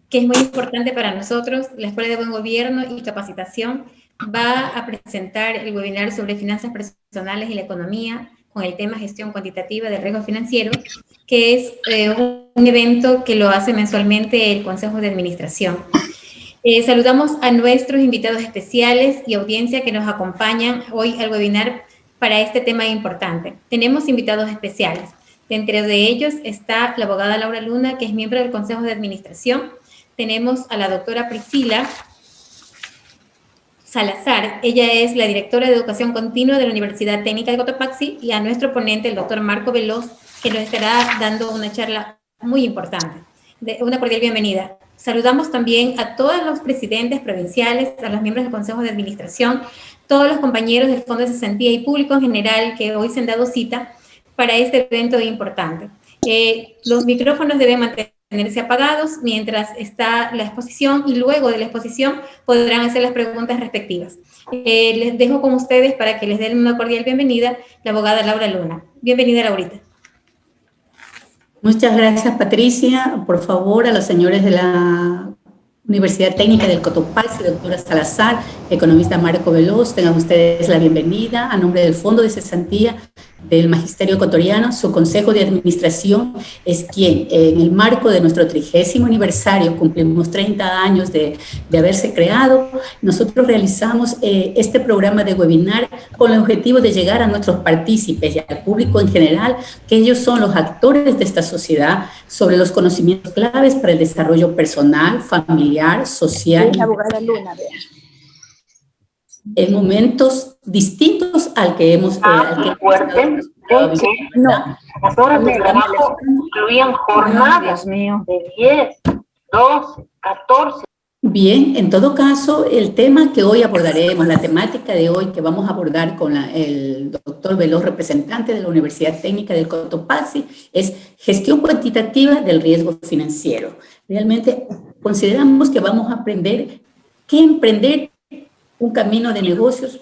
que es muy importante para nosotros. La Escuela de Buen Gobierno y Capacitación va a presentar el webinar sobre finanzas personales y la economía con el tema gestión cuantitativa del riesgo financiero, que es un evento que lo hace mensualmente el Consejo de Administración. Saludamos a nuestros invitados especiales y audiencia que nos acompañan hoy al webinar para este tema importante. Tenemos invitados especiales. Dentro de ellos está la abogada Laura Luna, que es miembro del Consejo de Administración. Tenemos a la doctora Priscila Salazar. Ella es la directora de Educación Continua de la Universidad Técnica de Cotopaxi, y a nuestro ponente, el doctor Marco Veloz, que nos estará dando una charla muy importante. Una cordial bienvenida. Saludamos también a todos los presidentes provinciales, a los miembros del Consejo de Administración, todos los compañeros del Fondo de Cesantía y público en general que hoy se han dado cita para este evento importante. Los micrófonos deben mantenerse apagados mientras está la exposición, y luego de la exposición podrán hacer las preguntas respectivas. Les dejo con ustedes para que les den una cordial bienvenida la abogada Laura Luna. Bienvenida, Laurita. Muchas gracias, Patricia. Por favor, a los señores de la Universidad Técnica del Cotopaxi, doctora Salazar, economista Marco Veloz, tengan ustedes la bienvenida a nombre del Fondo de Cesantía del Magisterio Ecuatoriano. Su Consejo de Administración es quien, en el marco de nuestro 30º aniversario, cumplimos 30 años de haberse creado, nosotros realizamos este programa de webinar con el objetivo de llegar a nuestros partícipes y al público en general, que ellos son los actores de esta sociedad, sobre los conocimientos claves para el desarrollo personal, familiar, social. La abogada Luna, en momentos distintos al que hemos... fuerte, no, las horas de trabajo incluían jornadas de 10, 12, 14. Bien, en todo caso, el tema que hoy abordaremos, la temática de hoy que vamos a abordar con el doctor Veloz, representante de la Universidad Técnica del Cotopaxi, es gestión cuantitativa del riesgo financiero. Realmente consideramos que vamos a aprender qué emprender un camino de negocios,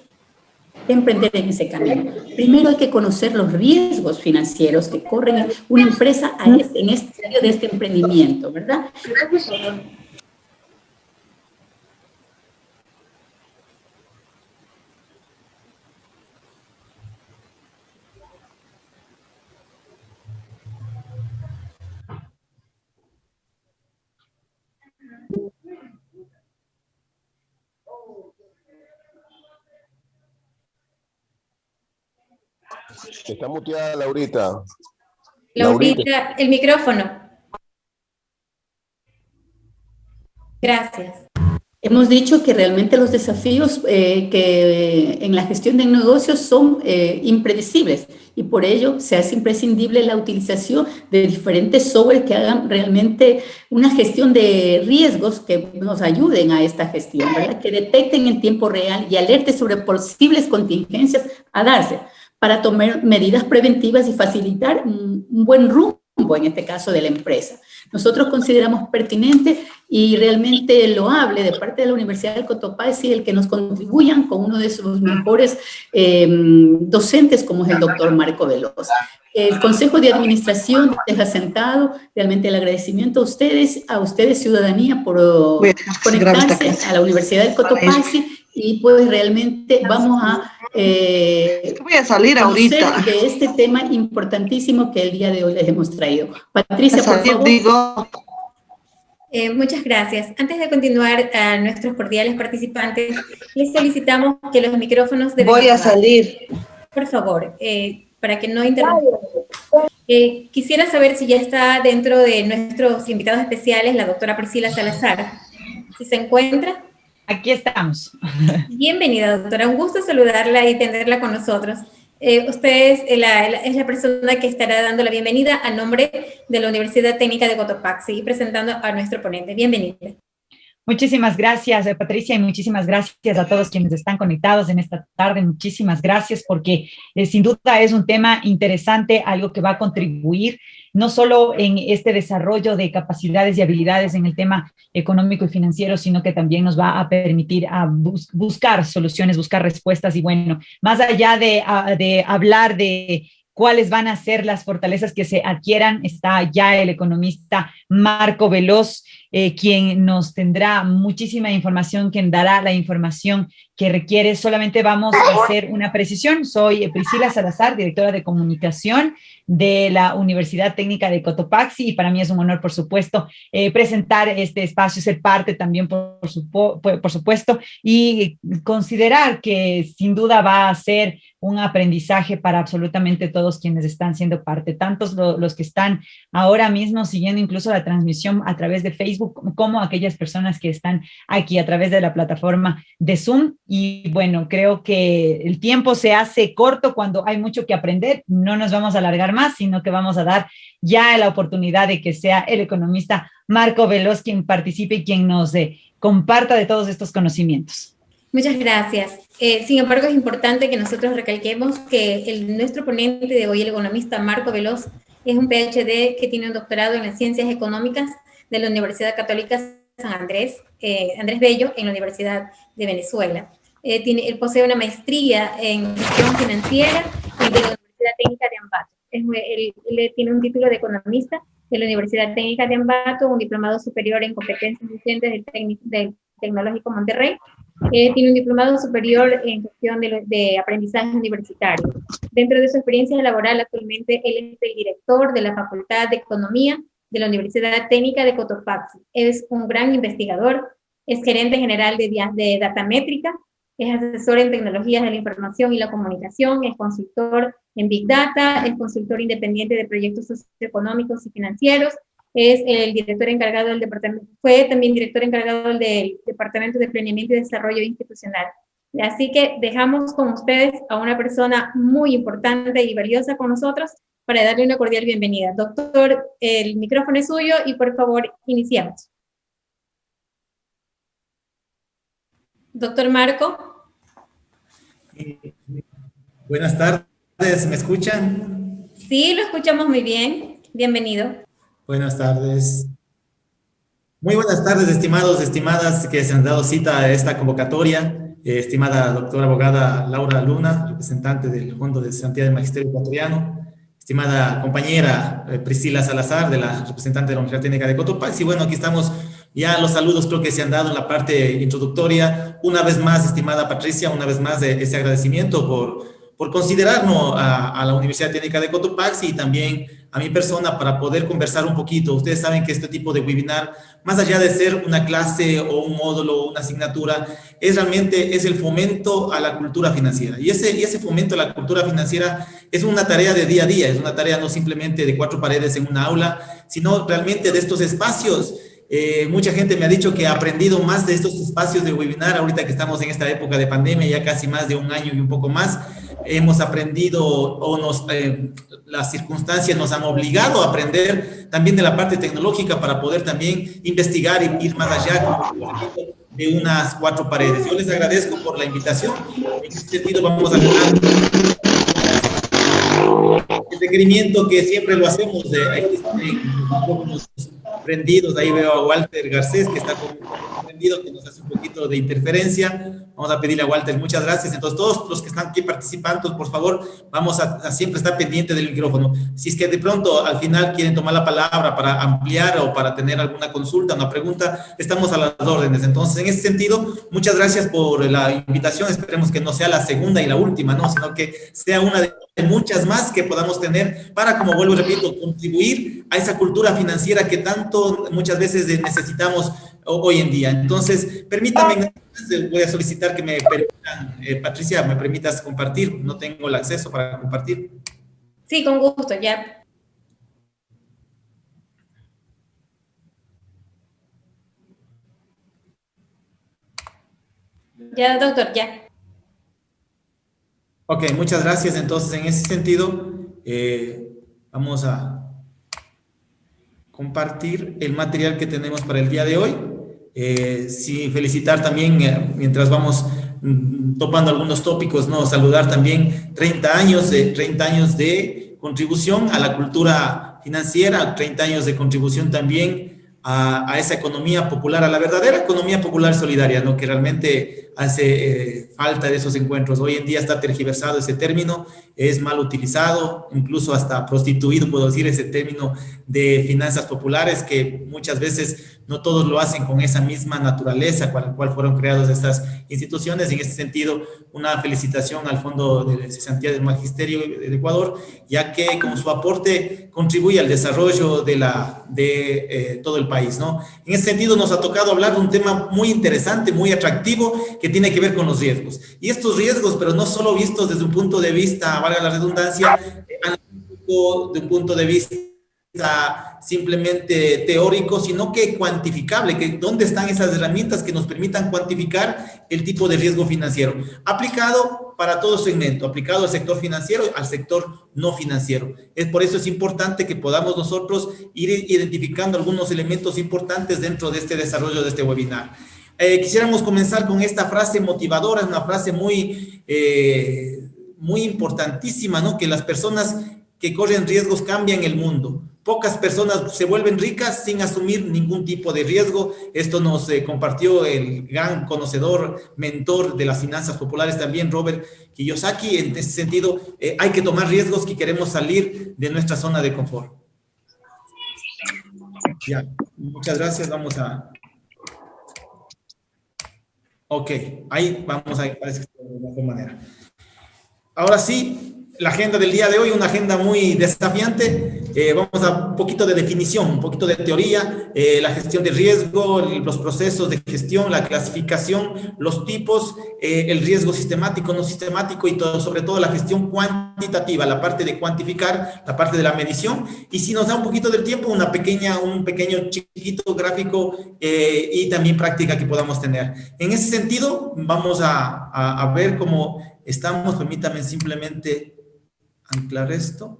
emprender en ese camino. Primero hay que conocer los riesgos financieros que corren una empresa en este área de este emprendimiento, ¿verdad? Está muteada, Laurita. Laurita, el micrófono. Gracias. Hemos dicho que realmente los desafíos que en la gestión de negocios son impredecibles, y por ello se hace imprescindible la utilización de diferentes software que hagan realmente una gestión de riesgos que nos ayuden a esta gestión, ¿verdad? Que detecten en tiempo real y alerten sobre posibles contingencias a darse, para tomar medidas preventivas y facilitar un buen rumbo, en este caso, de la empresa. Nosotros consideramos pertinente y realmente loable de parte de la Universidad del Cotopaxi el que nos contribuyan con uno de sus mejores docentes, como es el doctor Marco Veloz. El Consejo de Administración deja sentado realmente el agradecimiento a ustedes ciudadanía, por conectarse a la Universidad del Cotopaxi, y pues realmente vamos a voy a salir ahorita de este tema importantísimo que el día de hoy les hemos traído. Patricia, por favor. Muchas gracias. Antes de continuar a nuestros cordiales participantes, les solicitamos que los micrófonos deben... Voy a salir. Por favor, para que no interrumpan. Quisiera saber si ya está dentro de nuestros invitados especiales la doctora Priscila Salazar. ¿Si se encuentra? Aquí estamos. Bienvenida, doctora. Un gusto saludarla y tenerla con nosotros. Usted es la persona que estará dando la bienvenida a nombre de la Universidad Técnica de Cotopaxi y presentando a nuestro ponente. Bienvenida. Muchísimas gracias, Patricia, y muchísimas gracias a todos quienes están conectados en esta tarde. Muchísimas gracias, porque sin duda es un tema interesante, algo que va a contribuir no solo en este desarrollo de capacidades y habilidades en el tema económico y financiero, sino que también nos va a permitir buscar soluciones, buscar respuestas. Y bueno, más allá de hablar de cuáles van a ser las fortalezas que se adquieran. Está ya el economista Marco Veloz, quien nos tendrá muchísima información, quien dará la información que requiere. Solamente vamos a hacer una precisión. Soy Priscila Salazar, directora de comunicación de la Universidad Técnica de Cotopaxi, y para mí es un honor, por supuesto, presentar este espacio, ser parte también, por supuesto, y considerar que sin duda va a ser un aprendizaje para absolutamente todos quienes están siendo parte, tantos los que están ahora mismo siguiendo incluso la transmisión a través de Facebook, como aquellas personas que están aquí a través de la plataforma de Zoom. Y bueno, creo que el tiempo se hace corto cuando hay mucho que aprender. No nos vamos a alargar más, sino que vamos a dar ya la oportunidad de que sea el economista Marco Veloz quien participe y quien nos comparta de todos estos conocimientos. Muchas gracias. Sin embargo, es importante que nosotros recalquemos que nuestro ponente de hoy, el economista Marco Veloz, es un PhD que tiene un doctorado en las ciencias económicas de la Universidad Católica San Andrés, Andrés Bello, en la Universidad de Venezuela. Él posee una maestría en gestión financiera de la Universidad Técnica de Ambato. Él tiene un título de economista de la Universidad Técnica de Ambato, un diplomado superior en competencias docentes del Tecnológico Monterrey. Tiene un diplomado superior en gestión de aprendizaje universitario. Dentro de su experiencia laboral, actualmente él es el director de la Facultad de Economía de la Universidad Técnica de Cotopaxi. Es un gran investigador, es gerente general de Datamétrica, es asesor en tecnologías de la información y la comunicación, es consultor en Big Data, es consultor independiente de proyectos socioeconómicos y financieros, es el director encargado del departamento, fue también director encargado del Departamento de Planeamiento y Desarrollo Institucional. Así que dejamos con ustedes a una persona muy importante y valiosa con nosotros para darle una cordial bienvenida. Doctor, el micrófono es suyo y por favor, iniciamos. Doctor Marco. Buenas tardes, ¿me escuchan? Sí, lo escuchamos muy bien. Bienvenido. Buenas tardes. Muy buenas tardes, estimados, estimadas que se han dado cita a esta convocatoria. Estimada doctora abogada Laura Luna, representante del Fondo de Cesantía del Magisterio Ecuatoriano. Estimada compañera Priscila Salazar, representante de la Universidad Técnica de Cotopaxi. Y bueno, aquí estamos. Ya los saludos creo que se han dado en la parte introductoria. Una vez más, estimada Patricia, una vez más ese agradecimiento por considerarnos a la Universidad Técnica de Cotopaxi y también a mi persona para poder conversar un poquito. Ustedes saben que este tipo de webinar, más allá de ser una clase o un módulo o una asignatura, realmente es el fomento a la cultura financiera. Y ese fomento a la cultura financiera es una tarea de día a día, es una tarea no simplemente de cuatro paredes en una aula, sino realmente de estos espacios. Mucha gente me ha dicho que ha aprendido más de estos espacios de webinar ahorita que estamos en esta época de pandemia, ya casi más de un año y un poco más. Hemos aprendido las circunstancias nos han obligado a aprender también de la parte tecnológica para poder también investigar y ir más allá de unas cuatro paredes. Yo les agradezco por la invitación. En este sentido vamos a hablar el requerimiento que siempre lo hacemos prendidos. Ahí veo a Walter Garcés que está prendido, que nos hace un poquito de interferencia. Vamos a pedirle a Walter muchas gracias. Entonces todos los que están aquí participando, por favor, vamos a siempre estar pendiente del micrófono. Si es que de pronto al final quieren tomar la palabra para ampliar o para tener alguna consulta, una pregunta, estamos a las órdenes. Entonces, en ese sentido, muchas gracias por la invitación. Esperemos que no sea la segunda y la última, ¿no? Sino que sea una de muchas más que podamos tener para, como vuelvo y repito, contribuir a esa cultura financiera que tanto muchas veces necesitamos hoy en día. Entonces, permítanme, voy a solicitar que me permitan, Patricia, me permitas compartir. No tengo el acceso para compartir. Sí, con gusto, ya. Ya, doctor, ya. Ok, muchas gracias. Entonces, en ese sentido, vamos a compartir el material que tenemos para el día de hoy. Sí, felicitar también, mientras vamos topando algunos tópicos, ¿no? Saludar también 30 años de contribución a la cultura financiera, 30 años de contribución también a esa economía popular, a la verdadera economía popular solidaria, ¿no? Que realmente hace falta de esos encuentros. Hoy en día está tergiversado ese término, es mal utilizado, incluso hasta prostituido, puedo decir, ese término de finanzas populares, que muchas veces no todos lo hacen con esa misma naturaleza con la cual fueron creadas estas instituciones. En este sentido, una felicitación al Fondo de Cesantía del Magisterio del Ecuador, ya que con su aporte contribuye al desarrollo de todo el país, ¿no? En ese sentido, nos ha tocado hablar de un tema muy interesante, muy atractivo, que tiene que ver con los riesgos. Y estos riesgos, pero no solo vistos desde un punto de vista, valga la redundancia, de un punto de vista simplemente teórico, sino que cuantificable, que dónde están esas herramientas que nos permitan cuantificar el tipo de riesgo financiero, aplicado para todo segmento, aplicado al sector financiero, al sector no financiero. Por eso es importante que podamos nosotros ir identificando algunos elementos importantes dentro de este desarrollo de este webinar. Quisiéramos comenzar con esta frase motivadora, es una frase muy importantísima, ¿no? Que las personas que corren riesgos cambian el mundo. Pocas personas se vuelven ricas sin asumir ningún tipo de riesgo. Esto nos compartió el gran conocedor, mentor de las finanzas populares también, Robert Kiyosaki. En ese sentido, hay que tomar riesgos si queremos salir de nuestra zona de confort. Ya, muchas gracias. Vamos a... Ok, ahí vamos a ir de la mejor manera. Ahora sí, la agenda del día de hoy, una agenda muy desafiante. Vamos a un poquito de definición, un poquito de teoría, la gestión de riesgo, los procesos de gestión, la clasificación, los tipos, el riesgo sistemático, no sistemático y todo, sobre todo la gestión cuantitativa, la parte de cuantificar, la parte de la medición. Y si nos da un poquito del tiempo, un pequeño chiquito gráfico y también práctica que podamos tener. En ese sentido, vamos a ver cómo estamos. Permítame simplemente anclar esto.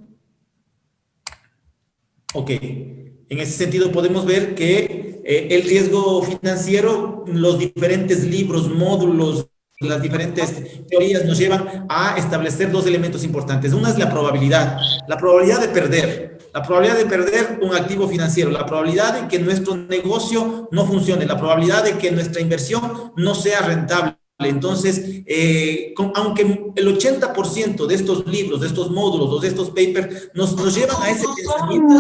Ok, en ese sentido podemos ver que el riesgo financiero, los diferentes libros, módulos, las diferentes teorías nos llevan a establecer dos elementos importantes. Una es la probabilidad de perder. La probabilidad de perder un activo financiero, la probabilidad de que nuestro negocio no funcione, la probabilidad de que nuestra inversión no sea rentable. Entonces, aunque el 80% de estos libros, de estos módulos o de estos papers nos llevan a ese pensamiento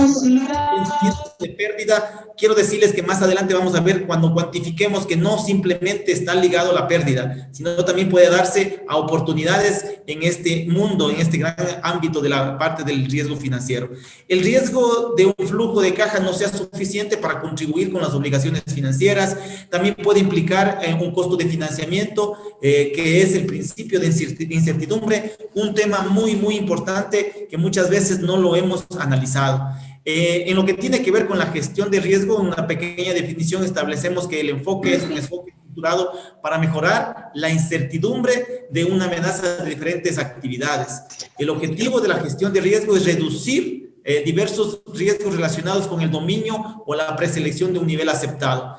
de pérdida, quiero decirles que más adelante vamos a ver cuando cuantifiquemos que no simplemente está ligado a la pérdida, sino también puede darse a oportunidades en este mundo, en este gran ámbito de la parte del riesgo financiero. El riesgo de un flujo de caja no sea suficiente para contribuir con las obligaciones financieras, también puede implicar un costo de financiamiento, que es el principio de incertidumbre, un tema muy importante que muchas veces no lo hemos analizado. En lo que tiene que ver con la gestión de riesgo, una pequeña definición, establecemos que el enfoque es un enfoque estructurado para mejorar la incertidumbre de una amenaza de diferentes actividades. El objetivo de la gestión de riesgo es reducir diversos riesgos relacionados con el dominio o la preselección de un nivel aceptado.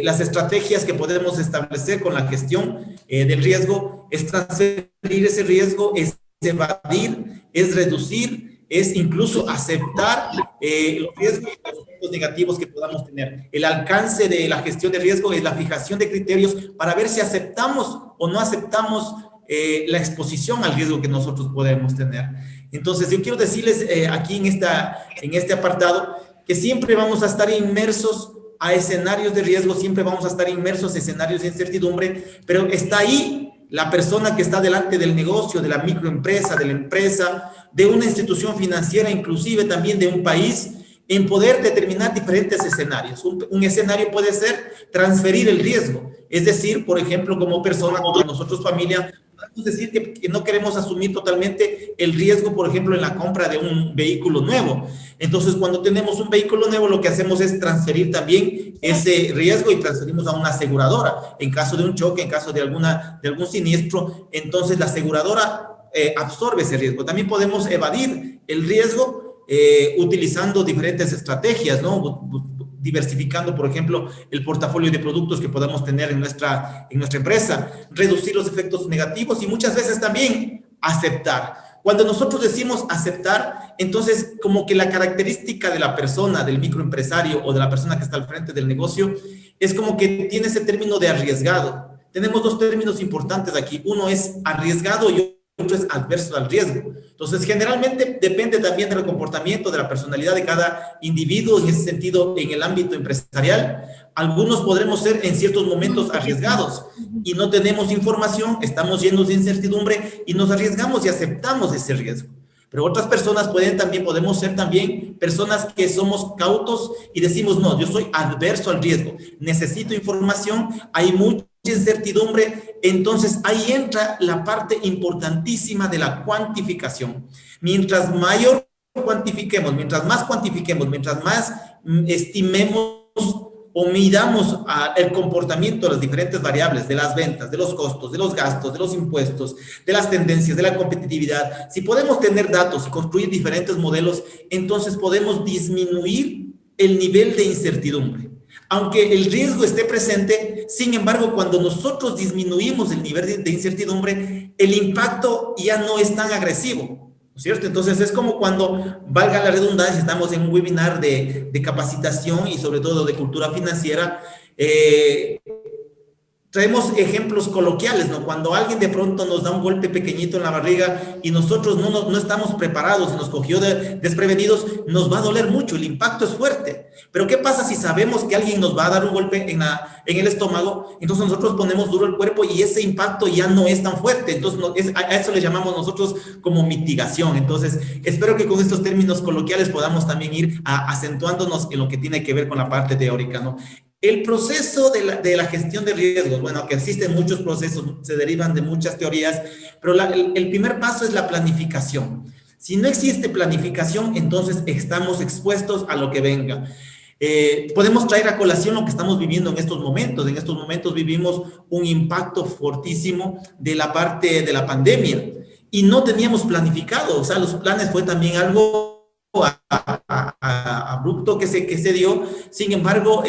Las estrategias que podemos establecer con la gestión del riesgo es transferir ese riesgo, es evadir, es reducir, es incluso aceptar los riesgos y los efectos negativos que podamos tener. El alcance de la gestión de riesgo es la fijación de criterios para ver si aceptamos o no aceptamos la exposición al riesgo que nosotros podemos tener. Entonces, yo quiero decirles aquí en este apartado que siempre vamos a estar inmersos a escenarios de riesgo, siempre vamos a estar inmersos a escenarios de incertidumbre, pero está ahí la persona que está delante del negocio, de la microempresa, de la empresa, de una institución financiera, inclusive también de un país, en poder determinar diferentes escenarios. Un escenario puede ser transferir el riesgo, es decir, por ejemplo, como persona, como nosotros familia, podemos decir que no queremos asumir totalmente el riesgo, por ejemplo, en la compra de un vehículo nuevo. Entonces, cuando tenemos un vehículo nuevo, lo que hacemos es transferir también ese riesgo y transferimos a una aseguradora. En caso de un choque, en caso de algún siniestro, entonces la aseguradora absorbe ese riesgo. También podemos evadir el riesgo utilizando diferentes estrategias, ¿no? Diversificando, por ejemplo, el portafolio de productos que podamos tener en nuestra empresa, reducir los efectos negativos y muchas veces también aceptar. Cuando nosotros decimos aceptar, entonces como que la característica de la persona, del microempresario o de la persona que está al frente del negocio, es como que tiene ese término de arriesgado. tenemos dos términos importantes aquí. Uno es arriesgado y otro es adverso al riesgo. Entonces, generalmente depende también del comportamiento, de la personalidad de cada individuo, en ese sentido, en el ámbito empresarial. Algunos podremos ser en ciertos momentos arriesgados y no tenemos información, estamos llenos de incertidumbre y nos arriesgamos y aceptamos ese riesgo. Pero otras personas podemos ser también personas que somos cautos y decimos, no, yo soy adverso al riesgo, necesito información, hay mucha incertidumbre. Entonces ahí entra la parte importantísima de la cuantificación. Mientras mayor cuantifiquemos, mientras más estimemos o midamos el comportamiento de las diferentes variables, de las ventas, de los costos, de los gastos, de los impuestos, de las tendencias, de la competitividad, si podemos tener datos y construir diferentes modelos, entonces podemos disminuir el nivel de incertidumbre. Aunque el riesgo esté presente, sin embargo, cuando nosotros disminuimos el nivel de incertidumbre, el impacto ya no es tan agresivo, ¿no es cierto? Entonces es como cuando, valga la redundancia, estamos en un webinar de capacitación y sobre todo de cultura financiera, traemos ejemplos coloquiales, ¿no? Cuando alguien de pronto nos da un golpe pequeñito en la barriga y nosotros no estamos preparados y nos cogió desprevenidos, nos va a doler mucho, el impacto es fuerte. Pero ¿qué pasa si sabemos que alguien nos va a dar un golpe en el estómago? Entonces nosotros ponemos duro el cuerpo y ese impacto ya no es tan fuerte. Entonces a eso le llamamos nosotros como mitigación. Entonces espero que con estos términos coloquiales podamos también ir acentuándonos en lo que tiene que ver con la parte teórica, ¿no? El proceso de la gestión de riesgos, bueno, que existen muchos procesos, se derivan de muchas teorías, pero el primer paso es la planificación. Si no existe planificación, entonces estamos expuestos a lo que venga. Podemos traer a colación lo que estamos viviendo en estos momentos. En estos momentos vivimos un impacto fortísimo de la parte de la pandemia y no teníamos planificado, o sea, los planes fue también algo abrupto que se dio. Sin embargo,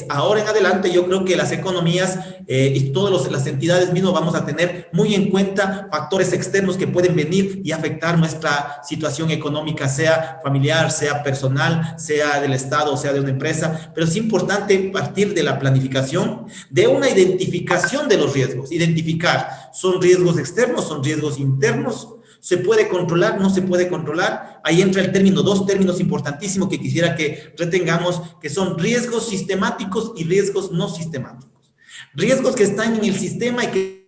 ahora en adelante yo creo que las economías y todas las entidades mismas vamos a tener muy en cuenta factores externos que pueden venir y afectar nuestra situación económica, sea familiar, sea personal, sea del Estado, sea de una empresa. Pero es importante partir de la planificación, de una identificación de los riesgos, identificar, ¿son riesgos externos, son riesgos internos? ¿Se puede controlar? ¿No se puede controlar? Ahí entra dos términos importantísimos que quisiera que retengamos, que son riesgos sistemáticos y riesgos no sistemáticos. Riesgos que están en el sistema y que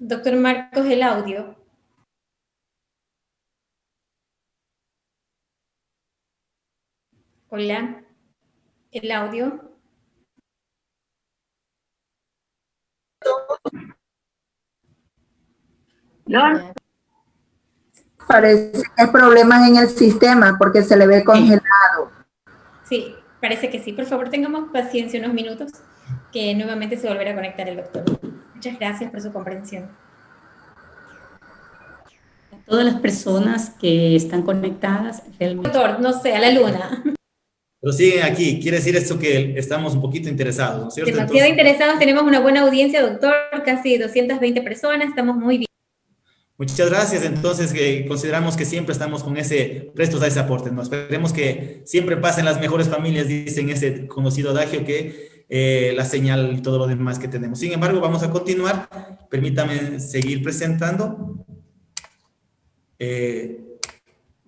Doctor Marcos, el audio. Hola, el audio. No. Parece que hay problemas en el sistema porque se le ve congelado. Sí, parece que sí. Por favor, tengamos paciencia unos minutos, que nuevamente se volverá a conectar el doctor. Muchas gracias por su comprensión. Todas las personas que están conectadas, realmente... Doctor, no sé, a la luna. Pero siguen aquí, quiere decir esto que estamos un poquito interesados, ¿no es cierto? Demasiado interesados, tenemos una buena audiencia, doctor, casi 220 personas, estamos muy bien. Muchas gracias, entonces consideramos que siempre estamos prestos a ese aporte, ¿no? Esperemos que siempre pasen las mejores familias, dicen ese conocido adagio que la señal y todo lo demás que tenemos. Sin embargo, vamos a continuar, permítame seguir presentando.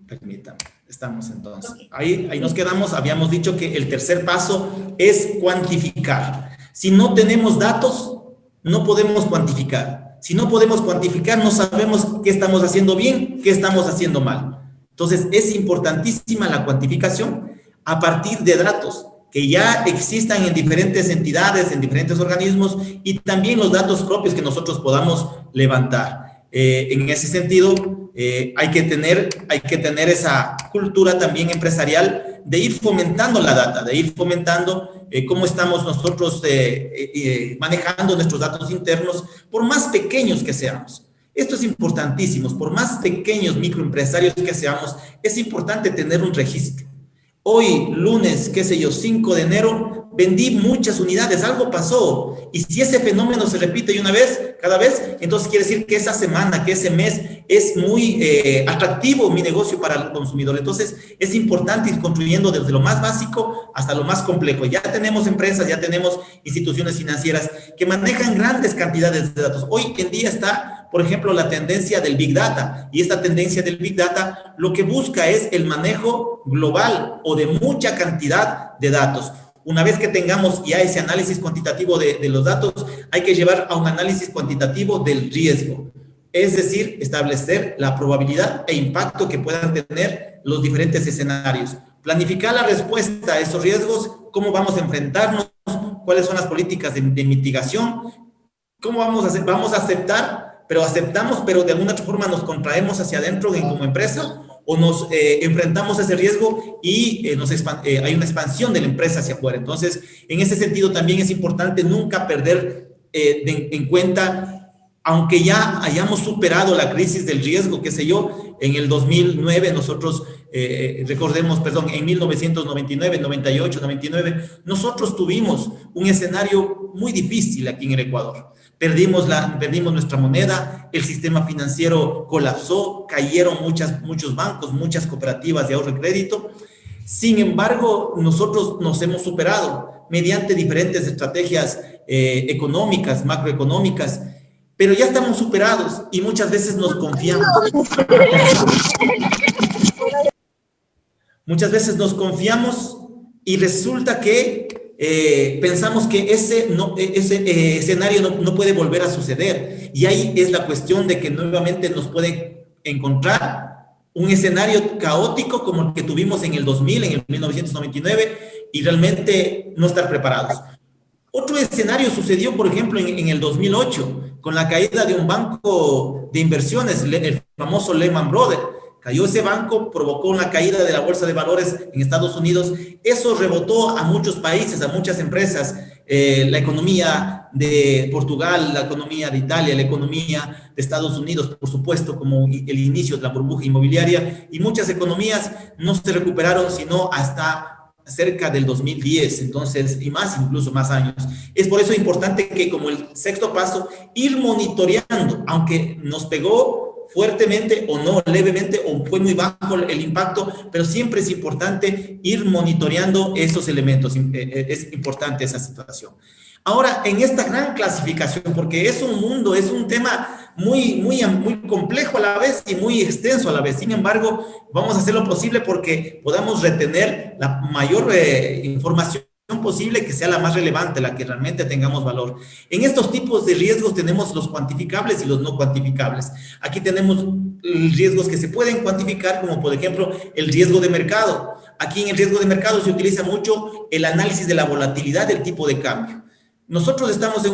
Permítame, estamos entonces. Ahí nos quedamos, habíamos dicho que el tercer paso es cuantificar. Si no tenemos datos, no podemos cuantificar. Si no podemos cuantificar, no sabemos qué estamos haciendo bien, qué estamos haciendo mal. Entonces, es importantísima la cuantificación a partir de datos que ya existan en diferentes entidades, en diferentes organismos, y también los datos propios que nosotros podamos levantar. En ese sentido, hay que tener esa cultura también empresarial de ir fomentando la data, de ir fomentando cómo estamos nosotros manejando nuestros datos internos, por más pequeños que seamos. Esto es importantísimo. Por más pequeños microempresarios que seamos, es importante tener un registro. Hoy, lunes, qué sé yo, 5 de enero, vendí muchas unidades, algo pasó. Y si ese fenómeno se repite una vez, cada vez, entonces quiere decir que esa semana, que ese mes es muy atractivo mi negocio para el consumidor. Entonces, es importante ir construyendo desde lo más básico hasta lo más complejo. Ya tenemos empresas, ya tenemos instituciones financieras que manejan grandes cantidades de datos. Hoy en día está, por ejemplo, la tendencia del Big Data. Y esta tendencia del Big Data lo que busca es el manejo global o de mucha cantidad de datos. Una vez que tengamos ya ese análisis cuantitativo de los datos, hay que llevar a un análisis cuantitativo del riesgo. Es decir, establecer la probabilidad e impacto que puedan tener los diferentes escenarios. Planificar la respuesta a esos riesgos, cómo vamos a enfrentarnos, cuáles son las políticas de mitigación, cómo vamos a hacer, vamos a aceptar, pero aceptamos, pero de alguna otra forma nos contraemos hacia adentro como empresa, o nos enfrentamos a ese riesgo y hay una expansión de la empresa hacia afuera. Entonces, en ese sentido también es importante nunca perder en cuenta, aunque ya hayamos superado la crisis del riesgo, qué sé yo, en el 2009 nosotros, recordemos, perdón, en 1999, 98, 99, nosotros tuvimos un escenario muy difícil aquí en el Ecuador. Perdimos nuestra moneda, el sistema financiero colapsó, cayeron muchos bancos, muchas cooperativas de ahorro y crédito. Sin embargo, nosotros nos hemos superado mediante diferentes estrategias económicas, macroeconómicas, pero ya estamos superados y muchas veces nos confiamos. Muchas veces nos confiamos y resulta que pensamos que ese escenario no puede volver a suceder. Y ahí es la cuestión de que nuevamente nos puede encontrar un escenario caótico como el que tuvimos en el 2000, en el 1999, y realmente no estar preparados. Otro escenario sucedió, por ejemplo, en el 2008, con la caída de un banco de inversiones, el famoso Lehman Brothers. Cayó ese banco, provocó una caída de la bolsa de valores en Estados Unidos. Eso rebotó a muchos países, a muchas empresas. La economía de Portugal, la economía de Italia, la economía de Estados Unidos, por supuesto, como el inicio de la burbuja inmobiliaria. Y muchas economías no se recuperaron sino hasta cerca del 2010, entonces, y más, incluso más años. Es por eso importante que, como el sexto paso, ir monitoreando, aunque nos pegó fuertemente o no, levemente, o fue muy bajo el impacto, pero siempre es importante ir monitoreando esos elementos. Es importante esa situación. Ahora, en esta gran clasificación, porque es un mundo, es un tema muy complejo a la vez y muy extenso a la vez. Sin embargo, vamos a hacer lo posible porque podamos retener la mayor información posible, que sea la más relevante, la que realmente tengamos valor. En estos tipos de riesgos tenemos los cuantificables y los no cuantificables. Aquí tenemos riesgos que se pueden cuantificar, como por ejemplo el riesgo de mercado. Aquí en el riesgo de mercado se utiliza mucho el análisis de la volatilidad del tipo de cambio. Nosotros estamos en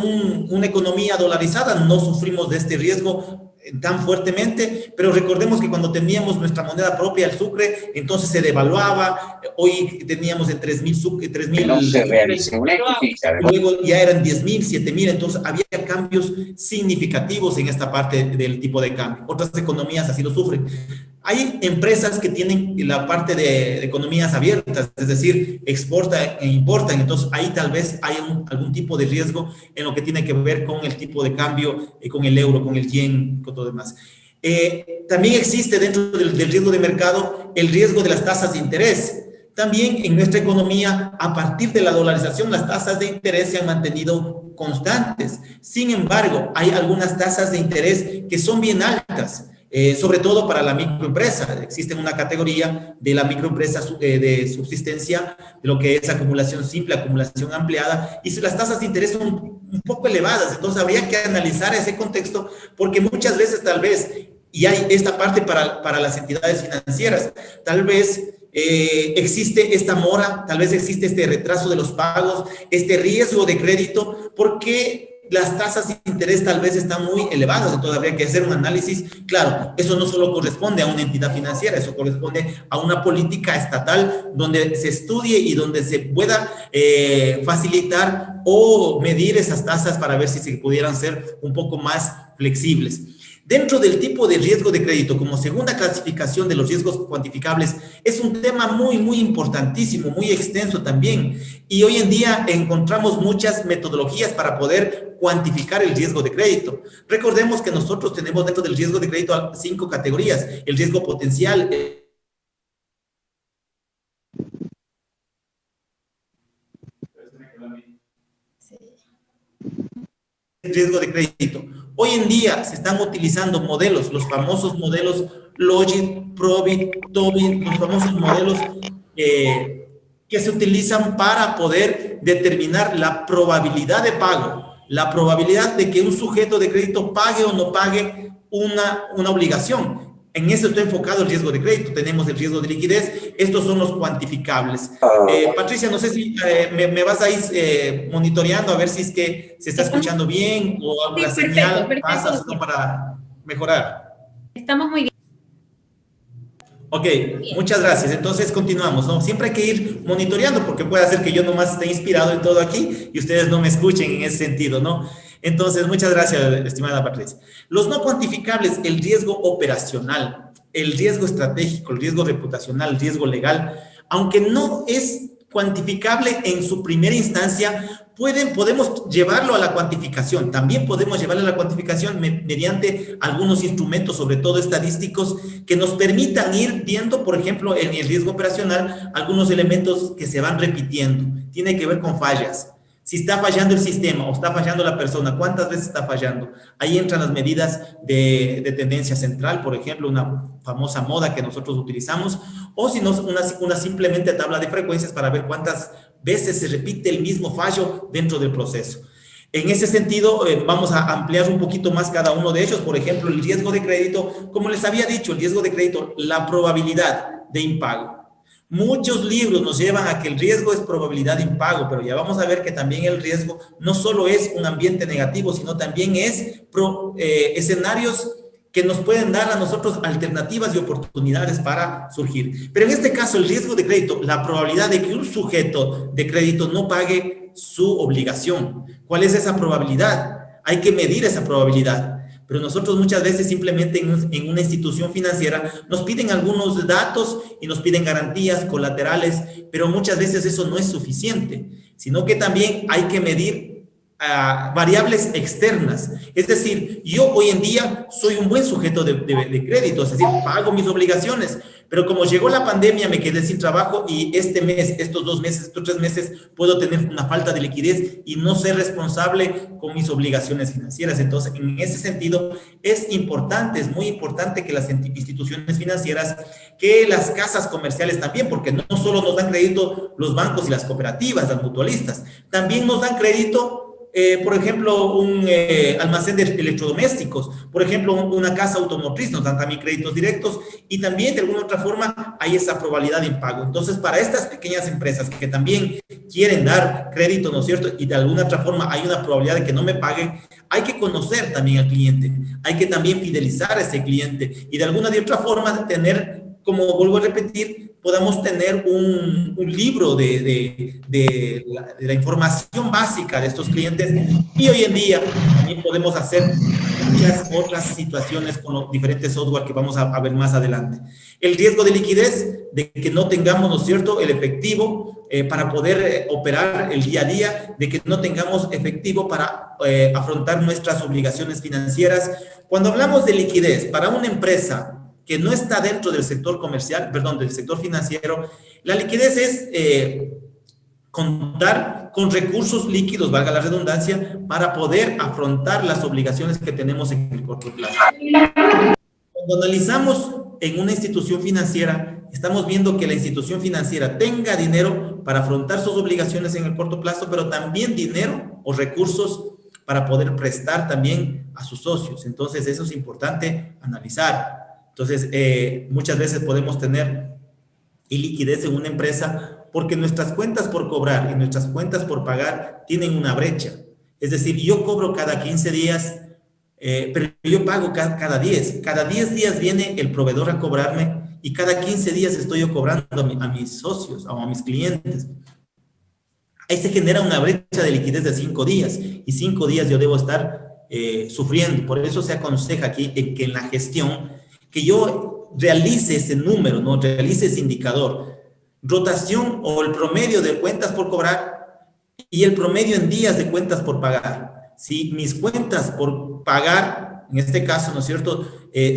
una economía dolarizada, no sufrimos de este riesgo tan fuertemente, pero recordemos que cuando teníamos nuestra moneda propia, el sucre, entonces se devaluaba. Hoy teníamos en 3.000, no se realizó una luego ya eran 10.000, 7.000, entonces había cambios significativos en esta parte del tipo de cambio. Otras economías así lo sufren. Hay empresas que tienen la parte de economías abiertas, es decir, exportan e importan, entonces ahí tal vez hay algún tipo de riesgo en lo que tiene que ver con el tipo de cambio, con el euro, con el yen, con todo lo demás. También existe dentro del riesgo de mercado el riesgo de las tasas de interés. También en nuestra economía, a partir de la dolarización, las tasas de interés se han mantenido constantes. Sin embargo, hay algunas tasas de interés que son bien altas. Sobre todo para la microempresa. Existe una categoría de la microempresa de subsistencia, de lo que es acumulación simple, acumulación ampliada, y si las tasas de interés son un poco elevadas, entonces habría que analizar ese contexto, porque muchas veces tal vez, y hay esta parte para las entidades financieras, tal vez existe esta mora, tal vez existe este retraso de los pagos, este riesgo de crédito, porque las tasas de interés tal vez están muy elevadas, entonces habría que hacer un análisis. Claro, eso no solo corresponde a una entidad financiera, eso corresponde a una política estatal donde se estudie y donde se pueda facilitar o medir esas tasas para ver si se pudieran ser un poco más flexibles. Dentro del tipo de riesgo de crédito, como segunda clasificación de los riesgos cuantificables, es un tema muy, muy importantísimo, muy extenso también. Y hoy en día encontramos muchas metodologías para poder cuantificar el riesgo de crédito. Recordemos que nosotros tenemos dentro del riesgo de crédito 5 categorías: el riesgo potencial, el riesgo de crédito. Hoy en día se están utilizando modelos, los famosos modelos Logit, Probit, Tobit, los famosos modelos que se utilizan para poder determinar la probabilidad de pago, la probabilidad de que un sujeto de crédito pague o no pague una obligación. En eso está enfocado el riesgo de crédito. Tenemos el riesgo de liquidez. Estos son los cuantificables. Patricia, no sé si me vas a ir monitoreando a ver si es que se está escuchando bien o la señal pasa para mejorar. Estamos muy bien. Ok, muchas gracias. Entonces continuamos, ¿no? Siempre hay que ir monitoreando porque puede ser que yo nomás esté inspirado en todo aquí y ustedes no me escuchen en ese sentido, ¿no? Entonces, muchas gracias, estimada Patricia. Los no cuantificables: el riesgo operacional, el riesgo estratégico, el riesgo reputacional, el riesgo legal, aunque no es cuantificable en su primera instancia, podemos llevarlo a la cuantificación. También podemos llevarlo a la cuantificación mediante algunos instrumentos, sobre todo estadísticos, que nos permitan ir viendo, por ejemplo, en el riesgo operacional, algunos elementos que se van repitiendo. Tiene que ver con fallas. Si está fallando el sistema o está fallando la persona, ¿cuántas veces está fallando? Ahí entran las medidas de tendencia central, por ejemplo, una famosa moda que nosotros utilizamos, o si no, una simplemente tabla de frecuencias para ver cuántas veces se repite el mismo fallo dentro del proceso. En ese sentido, vamos a ampliar un poquito más cada uno de ellos. Por ejemplo, el riesgo de crédito, como les había dicho, el riesgo de crédito, la probabilidad de impago. Muchos libros nos llevan a que el riesgo es probabilidad de impago, pero ya vamos a ver que también el riesgo no solo es un ambiente negativo, sino también es escenarios que nos pueden dar a nosotros alternativas y oportunidades para surgir. Pero en este caso, el riesgo de crédito, la probabilidad de que un sujeto de crédito no pague su obligación. ¿Cuál es esa probabilidad? Hay que medir esa probabilidad. Pero nosotros muchas veces simplemente en una institución financiera nos piden algunos datos y nos piden garantías colaterales, pero muchas veces eso no es suficiente, sino que también hay que medir variables externas. Es decir, yo hoy en día soy un buen sujeto de crédito, es decir, pago mis obligaciones, pero como llegó la pandemia me quedé sin trabajo y este mes, estos 2 meses, estos 3 meses puedo tener una falta de liquidez y no ser responsable con mis obligaciones financieras. Entonces, en ese sentido, es importante, es muy importante que las instituciones financieras, que las casas comerciales también, porque no solo nos dan crédito los bancos y las cooperativas, las mutualistas, también nos dan crédito. Por ejemplo, un almacén de electrodomésticos, por ejemplo, una casa automotriz, nos dan también créditos directos y también de alguna otra forma hay esa probabilidad de impago. Entonces, para estas pequeñas empresas que también quieren dar crédito, ¿no es cierto? Y de alguna otra forma hay una probabilidad de que no me paguen, hay que conocer también al cliente, hay que también fidelizar a ese cliente y de alguna de otra forma tener, como vuelvo a repetir, podamos tener un libro de la información básica de estos clientes y hoy en día también podemos hacer muchas otras situaciones con los diferentes software que vamos a ver más adelante. El riesgo de liquidez, de que no tengamos, ¿no es cierto?, el efectivo para poder operar el día a día, de que no tengamos efectivo para afrontar nuestras obligaciones financieras. Cuando hablamos de liquidez para una empresa que no está dentro del sector comercial, perdón, del sector financiero, la liquidez es contar con recursos líquidos, valga la redundancia, para poder afrontar las obligaciones que tenemos en el corto plazo. Cuando analizamos en una institución financiera, estamos viendo que la institución financiera tenga dinero para afrontar sus obligaciones en el corto plazo, pero también dinero o recursos para poder prestar también a sus socios. Entonces, eso es importante analizar. Entonces, muchas veces podemos tener iliquidez en una empresa porque nuestras cuentas por cobrar y nuestras cuentas por pagar tienen una brecha. Es decir, yo cobro cada 15 días, pero yo pago cada 10. Cada 10 días viene el proveedor a cobrarme y cada 15 días estoy yo cobrando a mis socios o a mis clientes. Ahí se genera una brecha de liquidez de 5 días y 5 días yo debo estar sufriendo. Por eso se aconseja aquí que en la gestión, que yo realice ese número, ¿no? Realice ese indicador. Rotación o el promedio de cuentas por cobrar y el promedio en días de cuentas por pagar. Si mis cuentas por pagar, en este caso, ¿no es cierto?,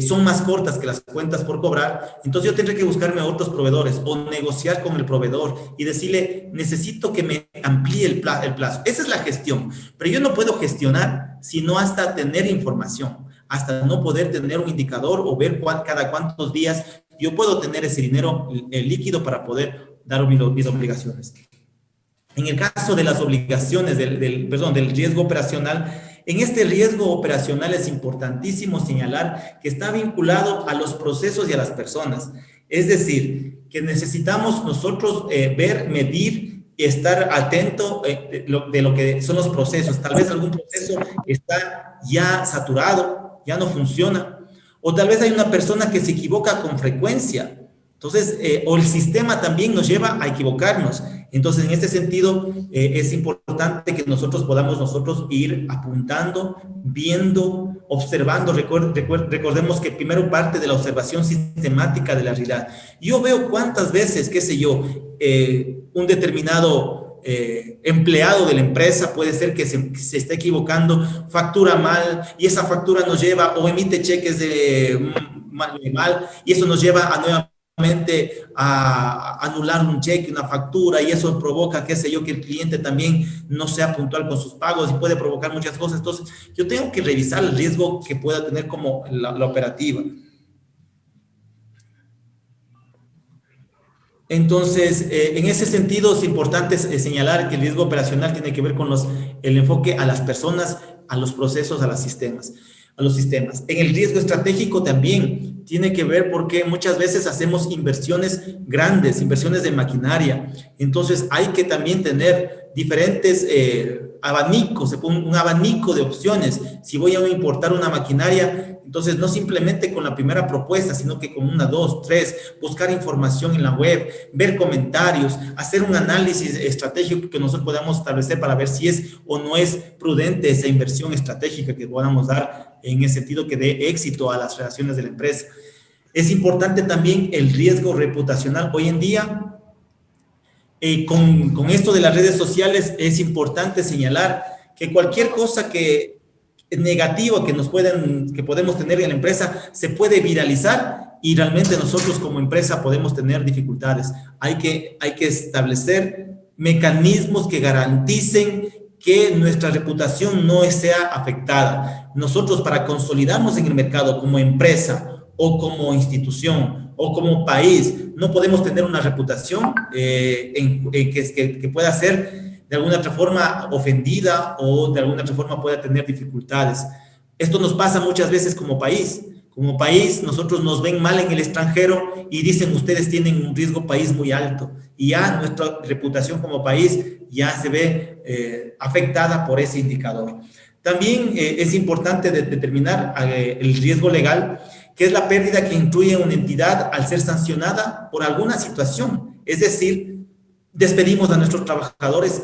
son más cortas que las cuentas por cobrar, entonces yo tendré que buscarme otros proveedores o negociar con el proveedor y decirle, necesito que me amplíe el plazo. Esa es la gestión, pero yo no puedo gestionar sino hasta tener información, hasta no poder tener un indicador o ver cada cuántos días yo puedo tener ese dinero líquido para poder dar mis obligaciones. En el caso de las obligaciones, del riesgo operacional, en este riesgo operacional es importantísimo señalar que está vinculado a los procesos y a las personas. Es decir, que necesitamos nosotros ver, medir y estar atento de lo que son los procesos. Tal vez algún proceso está ya saturado, ya no funciona. O tal vez hay una persona que se equivoca con frecuencia. Entonces, o el sistema también nos lleva a equivocarnos. Entonces, en este sentido, es importante que nosotros podamos ir apuntando, viendo, observando. Recordemos que primero parte de la observación sistemática de la realidad. Yo veo cuántas veces, qué sé yo, un determinado empleado de la empresa puede ser que se esté equivocando, factura mal y esa factura nos lleva o emite cheques de mal y eso nos lleva a nuevamente a anular un cheque, una factura, y eso provoca, qué sé yo, que el cliente también no sea puntual con sus pagos y puede provocar muchas cosas. Entonces, yo tengo que revisar el riesgo que pueda tener como la operativa. Entonces, en ese sentido es importante señalar que el riesgo operacional tiene que ver con el enfoque a las personas, a los procesos, a los sistemas. En el riesgo estratégico también tiene que ver porque muchas veces hacemos inversiones grandes, inversiones de maquinaria. Entonces hay que también tener diferentes abanicos, un abanico de opciones. Si voy a importar una maquinaria, entonces no simplemente con la primera propuesta, sino que con 1, 2, 3, buscar información en la web, ver comentarios, hacer un análisis estratégico que nosotros podamos establecer para ver si es o no es prudente esa inversión estratégica que podamos dar en el sentido que dé éxito a las relaciones de la empresa. Es importante también el riesgo reputacional. Hoy en día, con esto de las redes sociales, es importante señalar que cualquier cosa negativa que podemos tener en la empresa se puede viralizar y realmente nosotros como empresa podemos tener dificultades. Hay que establecer mecanismos que garanticen que nuestra reputación no sea afectada. Nosotros, para consolidarnos en el mercado como empresa o como institución o como país, no podemos tener una reputación que pueda ser de alguna otra forma ofendida o de alguna otra forma pueda tener dificultades. Esto nos pasa muchas veces como país. Como país, nosotros nos ven mal en el extranjero y dicen, ustedes tienen un riesgo país muy alto. Y ya nuestra reputación como país ya se ve afectada por ese indicador. También es importante determinar el riesgo legal, que es la pérdida que incluye una entidad al ser sancionada por alguna situación. Es decir, despedimos a nuestros trabajadores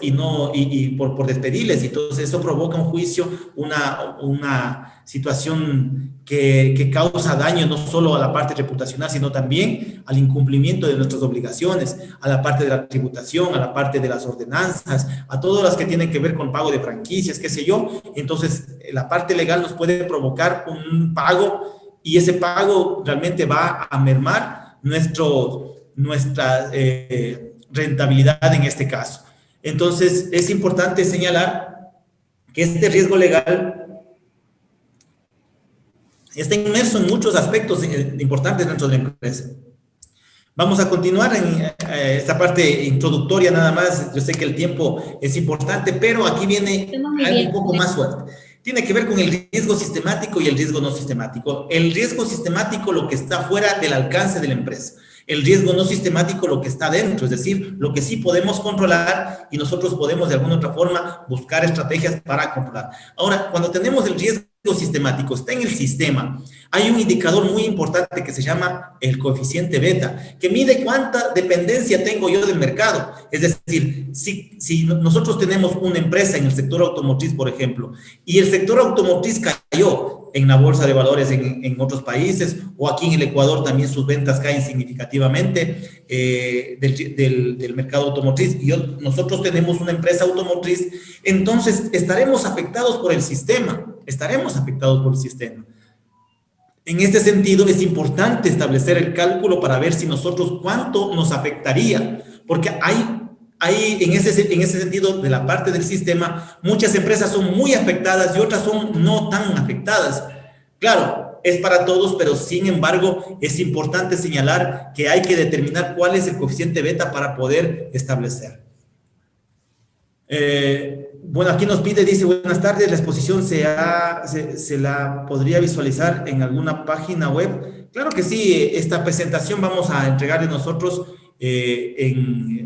por despedirles, y entonces eso provoca un juicio, una situación que causa daño no solo a la parte reputacional, sino también al incumplimiento de nuestras obligaciones, a la parte de la tributación, a la parte de las ordenanzas, a todas las que tienen que ver con pago de franquicias, qué sé yo. Entonces, la parte legal nos puede provocar un pago y ese pago realmente va a mermar nuestra rentabilidad en este caso. Entonces, es importante señalar que este riesgo legal está inmerso en muchos aspectos importantes dentro de la empresa. Vamos a continuar en esta parte introductoria nada más. Yo sé que el tiempo es importante, pero aquí viene algo un poco más fuerte. Tiene que ver con el riesgo sistemático y el riesgo no sistemático. El riesgo sistemático, lo que está fuera del alcance de la empresa. El riesgo no sistemático, lo que está dentro, es decir, lo que sí podemos controlar y nosotros podemos de alguna otra forma buscar estrategias para controlar. Ahora, cuando tenemos el riesgo sistemático, está en el sistema. Hay un indicador muy importante que se llama el coeficiente beta, que mide cuánta dependencia tengo yo del mercado. Es decir, si nosotros tenemos una empresa en el sector automotriz, por ejemplo, y el sector automotriz cayó en la bolsa de valores en otros países, o aquí en el Ecuador también sus ventas caen significativamente del mercado automotriz, y nosotros tenemos una empresa automotriz, entonces estaremos afectados por el sistema, En este sentido, es importante establecer el cálculo para ver si nosotros cuánto nos afectaría, porque hay en ese sentido, de la parte del sistema, muchas empresas son muy afectadas y otras son no tan afectadas. Claro, es para todos, pero sin embargo, es importante señalar que hay que determinar cuál es el coeficiente beta para poder establecer. Bueno, aquí nos pide, dice, buenas tardes, la exposición se la podría visualizar en alguna página web. Claro que sí, esta presentación vamos a entregarle nosotros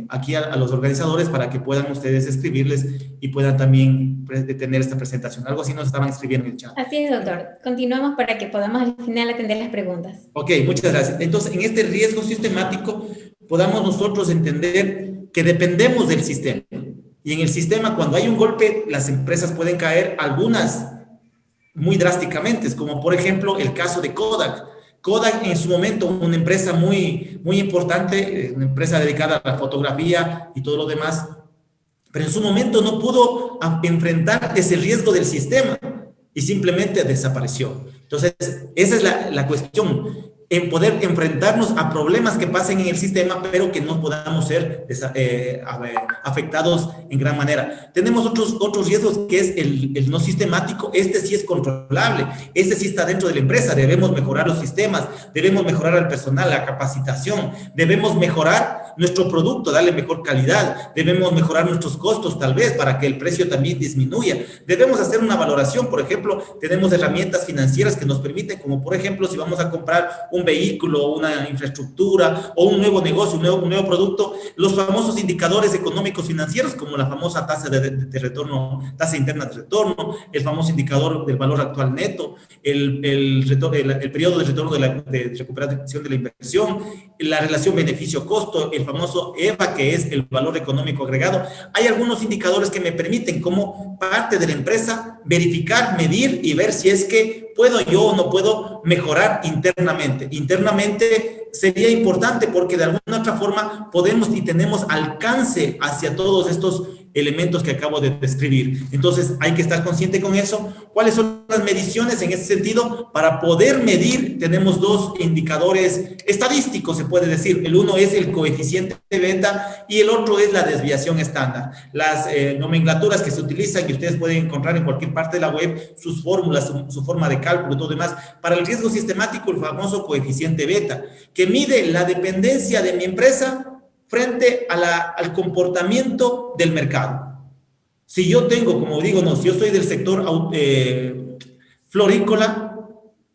aquí a los organizadores para que puedan ustedes escribirles y puedan también tener esta presentación. Algo así nos estaban escribiendo en el chat. Así es, doctor. Continuamos para que podamos al final atender las preguntas. Ok, muchas gracias. Entonces, en este riesgo sistemático, podamos nosotros entender que dependemos del sistema. Y en el sistema, cuando hay un golpe, las empresas pueden caer, algunas muy drásticamente, como por ejemplo el caso de Kodak. Kodak en su momento, una empresa muy importante, una empresa dedicada a la fotografía y todo lo demás, pero en su momento no pudo enfrentar ese riesgo del sistema y simplemente desapareció. Entonces, esa es la cuestión, en poder enfrentarnos a problemas que pasen en el sistema, pero que no podamos ser afectados en gran manera. Tenemos otros riesgos, que es el no sistemático. Este sí es controlable, este sí está dentro de la empresa. Debemos mejorar los sistemas, debemos mejorar al personal, la capacitación, debemos mejorar nuestro producto, darle mejor calidad, debemos mejorar nuestros costos tal vez para que el precio también disminuya. Debemos hacer una valoración, por ejemplo, tenemos herramientas financieras que nos permiten, como por ejemplo, si vamos a comprar un vehículo, una infraestructura o un nuevo negocio, un nuevo producto, los famosos indicadores económicos financieros, como la famosa tasa de retorno, tasa interna de retorno, el famoso indicador del valor actual neto, el periodo de retorno de recuperación de la inversión, la relación beneficio-costo, el famoso EVA, que es el valor económico agregado. Hay algunos indicadores que me permiten, como parte de la empresa, verificar, medir y ver si es que puedo yo o no puedo mejorar internamente. Internamente sería importante porque de alguna otra forma podemos y tenemos alcance hacia todos estos elementos que acabo de describir. Entonces hay que estar consciente con eso. ¿Cuáles son las mediciones en ese sentido? Para poder medir tenemos dos indicadores estadísticos, se puede decir. El uno es el coeficiente beta y el otro es la desviación estándar. Las nomenclaturas que se utilizan, que ustedes pueden encontrar en cualquier parte de la web, sus fórmulas, su forma de cálculo y todo demás. Para el riesgo sistemático, el famoso coeficiente beta, que mide la dependencia de mi empresa frente al comportamiento del mercado. Si yo tengo, como digo, si yo soy del sector florícola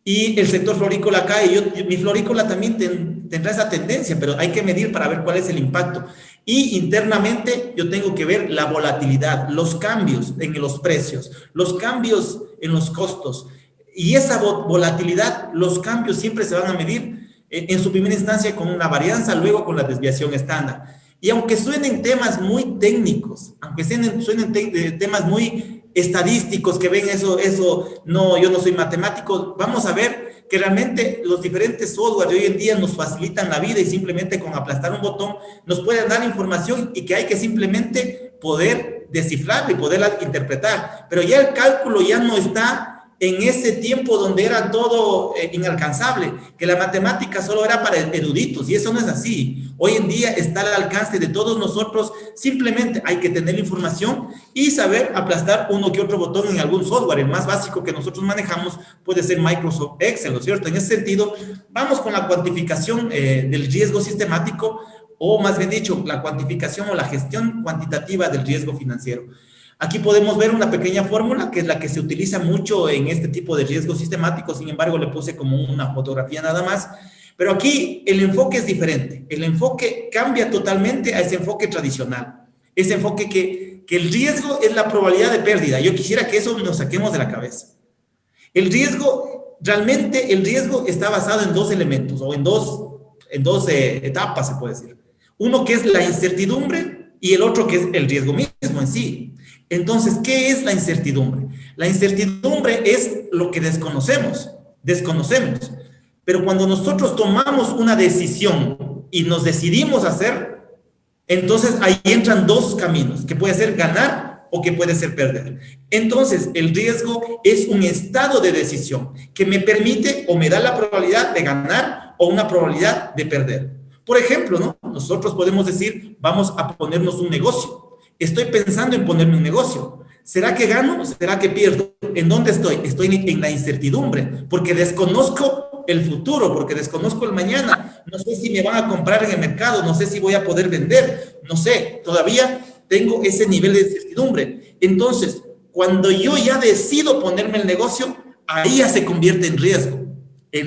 y el sector florícola cae, mi florícola también tendrá esa tendencia, pero hay que medir para ver cuál es el impacto. Y internamente yo tengo que ver la volatilidad, los cambios en los precios, los cambios en los costos. Y esa volatilidad, los cambios siempre se van a medir en su primera instancia con una varianza, luego con la desviación estándar. Y aunque suenen temas muy técnicos, aunque suenen temas muy estadísticos, que ven eso, no, yo no soy matemático, vamos a ver que realmente los diferentes software de hoy en día nos facilitan la vida y simplemente con aplastar un botón nos pueden dar información y que hay que simplemente poder descifrarla y poderla interpretar. Pero ya el cálculo ya no está en ese tiempo donde era todo inalcanzable, que la matemática solo era para eruditos, y eso no es así. Hoy en día está al alcance de todos nosotros, simplemente hay que tener información y saber aplastar uno que otro botón en algún software. El más básico que nosotros manejamos puede ser Microsoft Excel, ¿no es cierto? En ese sentido, vamos con la cuantificación del riesgo sistemático, o más bien dicho, la cuantificación o la gestión cuantitativa del riesgo financiero. Aquí podemos ver una pequeña fórmula que es la que se utiliza mucho en este tipo de riesgos sistemáticos. Sin embargo, le puse como una fotografía nada más. Pero aquí el enfoque es diferente. El enfoque cambia totalmente a ese enfoque tradicional. Ese enfoque que el riesgo es la probabilidad de pérdida. Yo quisiera que eso nos saquemos de la cabeza. Realmente el riesgo está basado en dos elementos, o en dos etapas, se puede decir. Uno que es la incertidumbre y el otro que es el riesgo mismo en sí. Entonces, ¿qué es la incertidumbre? La incertidumbre es lo que desconocemos. Pero cuando nosotros tomamos una decisión y nos decidimos hacer, entonces ahí entran dos caminos, que puede ser ganar o que puede ser perder. Entonces, el riesgo es un estado de decisión que me permite o me da la probabilidad de ganar o una probabilidad de perder. Por ejemplo, ¿no? Nosotros podemos decir, vamos a ponernos un negocio. Estoy pensando en ponerme un negocio. ¿Será que gano o será que pierdo? ¿En dónde estoy? Estoy en la incertidumbre, porque desconozco el futuro, porque desconozco el mañana. No sé si me van a comprar en el mercado, no sé si voy a poder vender, no sé, todavía tengo ese nivel de incertidumbre. Entonces, cuando yo ya decido ponerme el negocio, ahí ya se convierte en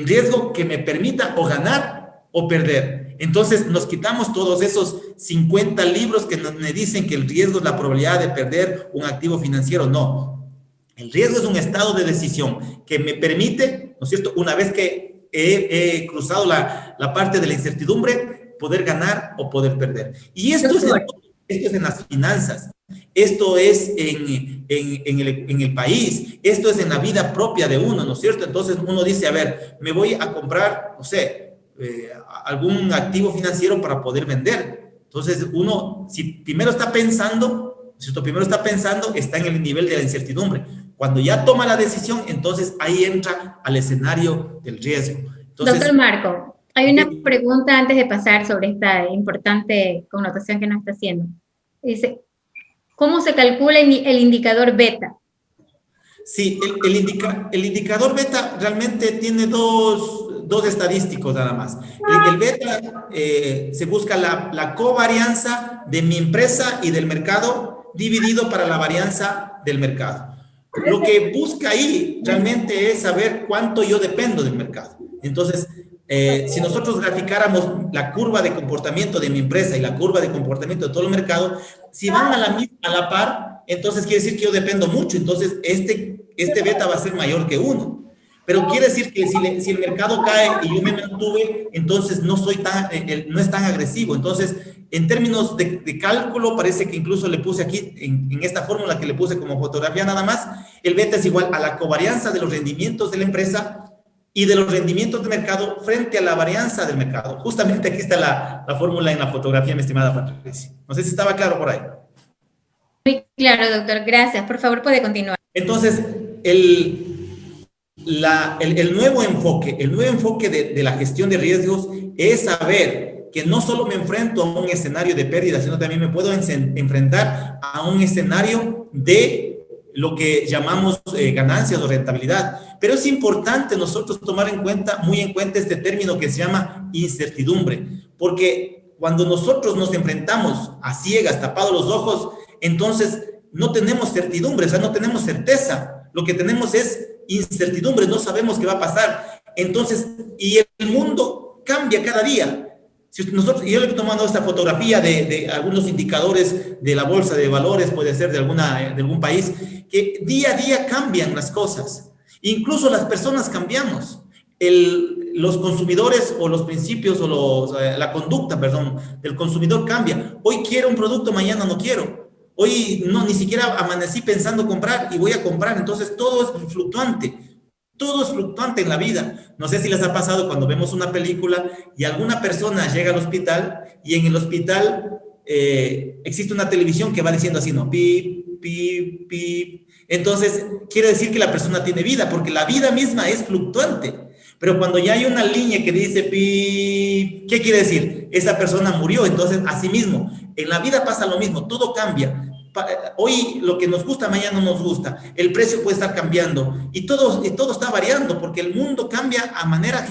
riesgo que me permita o ganar o perder. Entonces nos quitamos todos esos 50 libros que me dicen que el riesgo es la probabilidad de perder un activo financiero. No, el riesgo es un estado de decisión que me permite, ¿no es cierto?, una vez que he cruzado la parte de la incertidumbre, poder ganar o poder perder. Y esto es en las finanzas, esto es en el país, esto es en la vida propia de uno, ¿no es cierto? Entonces uno dice, a ver, me voy a comprar, no sé, algún activo financiero para poder vender. Entonces uno, si primero está pensando, está en el nivel de la incertidumbre. Cuando ya toma la decisión, entonces ahí entra al escenario del riesgo. Entonces, doctor Marco, hay una pregunta antes de pasar sobre esta importante connotación que nos está haciendo. Dice, ¿cómo se calcula el indicador beta? Sí, el indicador beta realmente tiene dos estadísticos nada más. El beta se busca la covarianza de mi empresa y del mercado dividido para la varianza del mercado. Lo que busca ahí realmente es saber cuánto yo dependo del mercado. Entonces, si nosotros graficáramos la curva de comportamiento de mi empresa y la curva de comportamiento de todo el mercado, si van a la par, entonces quiere decir que yo dependo mucho. Entonces, este beta va a ser mayor que 1. Pero quiere decir que si el mercado cae y yo me mantuve, entonces no es tan agresivo. Entonces, en términos de cálculo, parece que incluso le puse aquí, en esta fórmula que le puse como fotografía nada más, el beta es igual a la covarianza de los rendimientos de la empresa y de los rendimientos de mercado frente a la varianza del mercado. Justamente aquí está la fórmula en la fotografía, mi estimada Patricia. No sé si estaba claro por ahí. Muy claro, doctor. Gracias. Por favor, puede continuar. Entonces, el nuevo enfoque de la gestión de riesgos es saber que no solo me enfrento a un escenario de pérdida, sino también me puedo enfrentar a un escenario de lo que llamamos ganancias o rentabilidad. Pero es importante nosotros tomar muy en cuenta este término que se llama incertidumbre, porque cuando nosotros nos enfrentamos a ciegas, tapados los ojos, entonces no tenemos certidumbre, o sea, no tenemos certeza. Lo que tenemos es incertidumbre, no sabemos qué va a pasar. Entonces, y el mundo cambia cada día. Yo le he tomado esta fotografía de algunos indicadores de la bolsa de valores, puede ser de algún país, que día a día cambian las cosas. Incluso las personas cambiamos. Los consumidores o los principios o la conducta, del consumidor cambia. Hoy quiero un producto, mañana no quiero. Hoy ni siquiera amanecí pensando comprar y voy a comprar. Entonces todo es fluctuante. Todo es fluctuante en la vida. No sé si les ha pasado cuando vemos una película y alguna persona llega al hospital y en el hospital existe una televisión que va diciendo así, ¿no? Pip, pip, pip. Entonces quiere decir que la persona tiene vida, porque la vida misma es fluctuante. Pero cuando ya hay una línea que dice pip, ¿qué quiere decir? Esa persona murió. Entonces, así mismo, en la vida pasa lo mismo, todo cambia. Hoy lo que nos gusta, mañana no nos gusta. El precio puede estar cambiando y todo está variando porque el mundo cambia a manera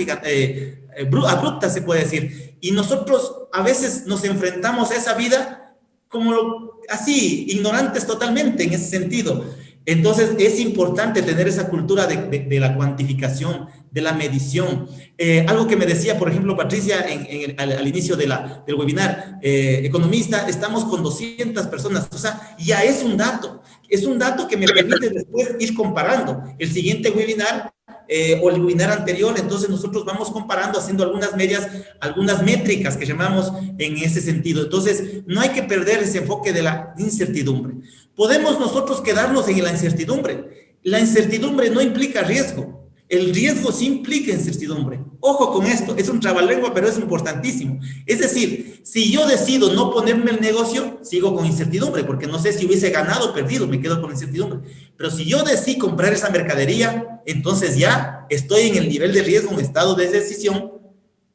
abrupta, se puede decir. Y nosotros a veces nos enfrentamos a esa vida como así, ignorantes totalmente en ese sentido. Entonces es importante tener esa cultura de la cuantificación, de la medición. Algo que me decía, por ejemplo, Patricia, al inicio del webinar, economista, estamos con 200 personas, o sea, ya es un dato que me permite después ir comparando. El siguiente webinar o el webinar anterior, entonces nosotros vamos comparando, haciendo algunas medias, algunas métricas que llamamos en ese sentido. Entonces, no hay que perder ese enfoque de la incertidumbre. Podemos nosotros quedarnos en la incertidumbre. La incertidumbre no implica riesgo. El riesgo sí implica incertidumbre. Ojo con esto, es un trabalengua, pero es importantísimo. Es decir, si yo decido no ponerme el negocio, sigo con incertidumbre, porque no sé si hubiese ganado o perdido, me quedo con incertidumbre. Pero si yo decido comprar esa mercadería, entonces ya estoy en el nivel de riesgo, un estado de decisión,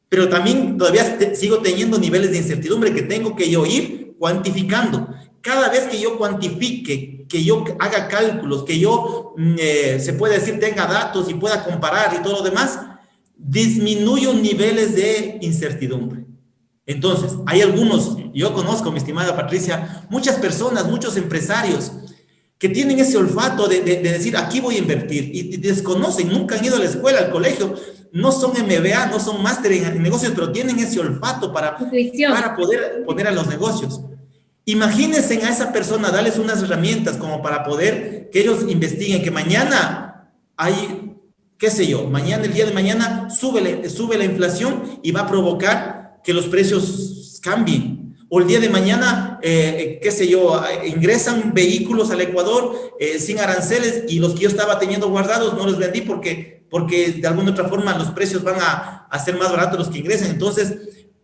pero también todavía sigo teniendo niveles de incertidumbre que tengo que yo ir cuantificando. Cada vez que yo cuantifique, que yo haga cálculos, que yo, se puede decir, tenga datos y pueda comparar y todo lo demás, disminuyo niveles de incertidumbre. Entonces, hay algunos, yo conozco, mi estimada Patricia, muchas personas, muchos empresarios que tienen ese olfato de decir, aquí voy a invertir, y desconocen, nunca han ido a la escuela, al colegio, no son MBA, no son máster en negocios, pero tienen ese olfato para poder poner a los negocios. Imagínense a esa persona, darles unas herramientas como para poder que ellos investiguen que mañana hay, qué sé yo, mañana, el día de mañana sube la inflación y va a provocar que los precios cambien. O el día de mañana, qué sé yo, ingresan vehículos al Ecuador sin aranceles y los que yo estaba teniendo guardados no los vendí porque de alguna otra forma los precios van a ser más baratos los que ingresen. Entonces,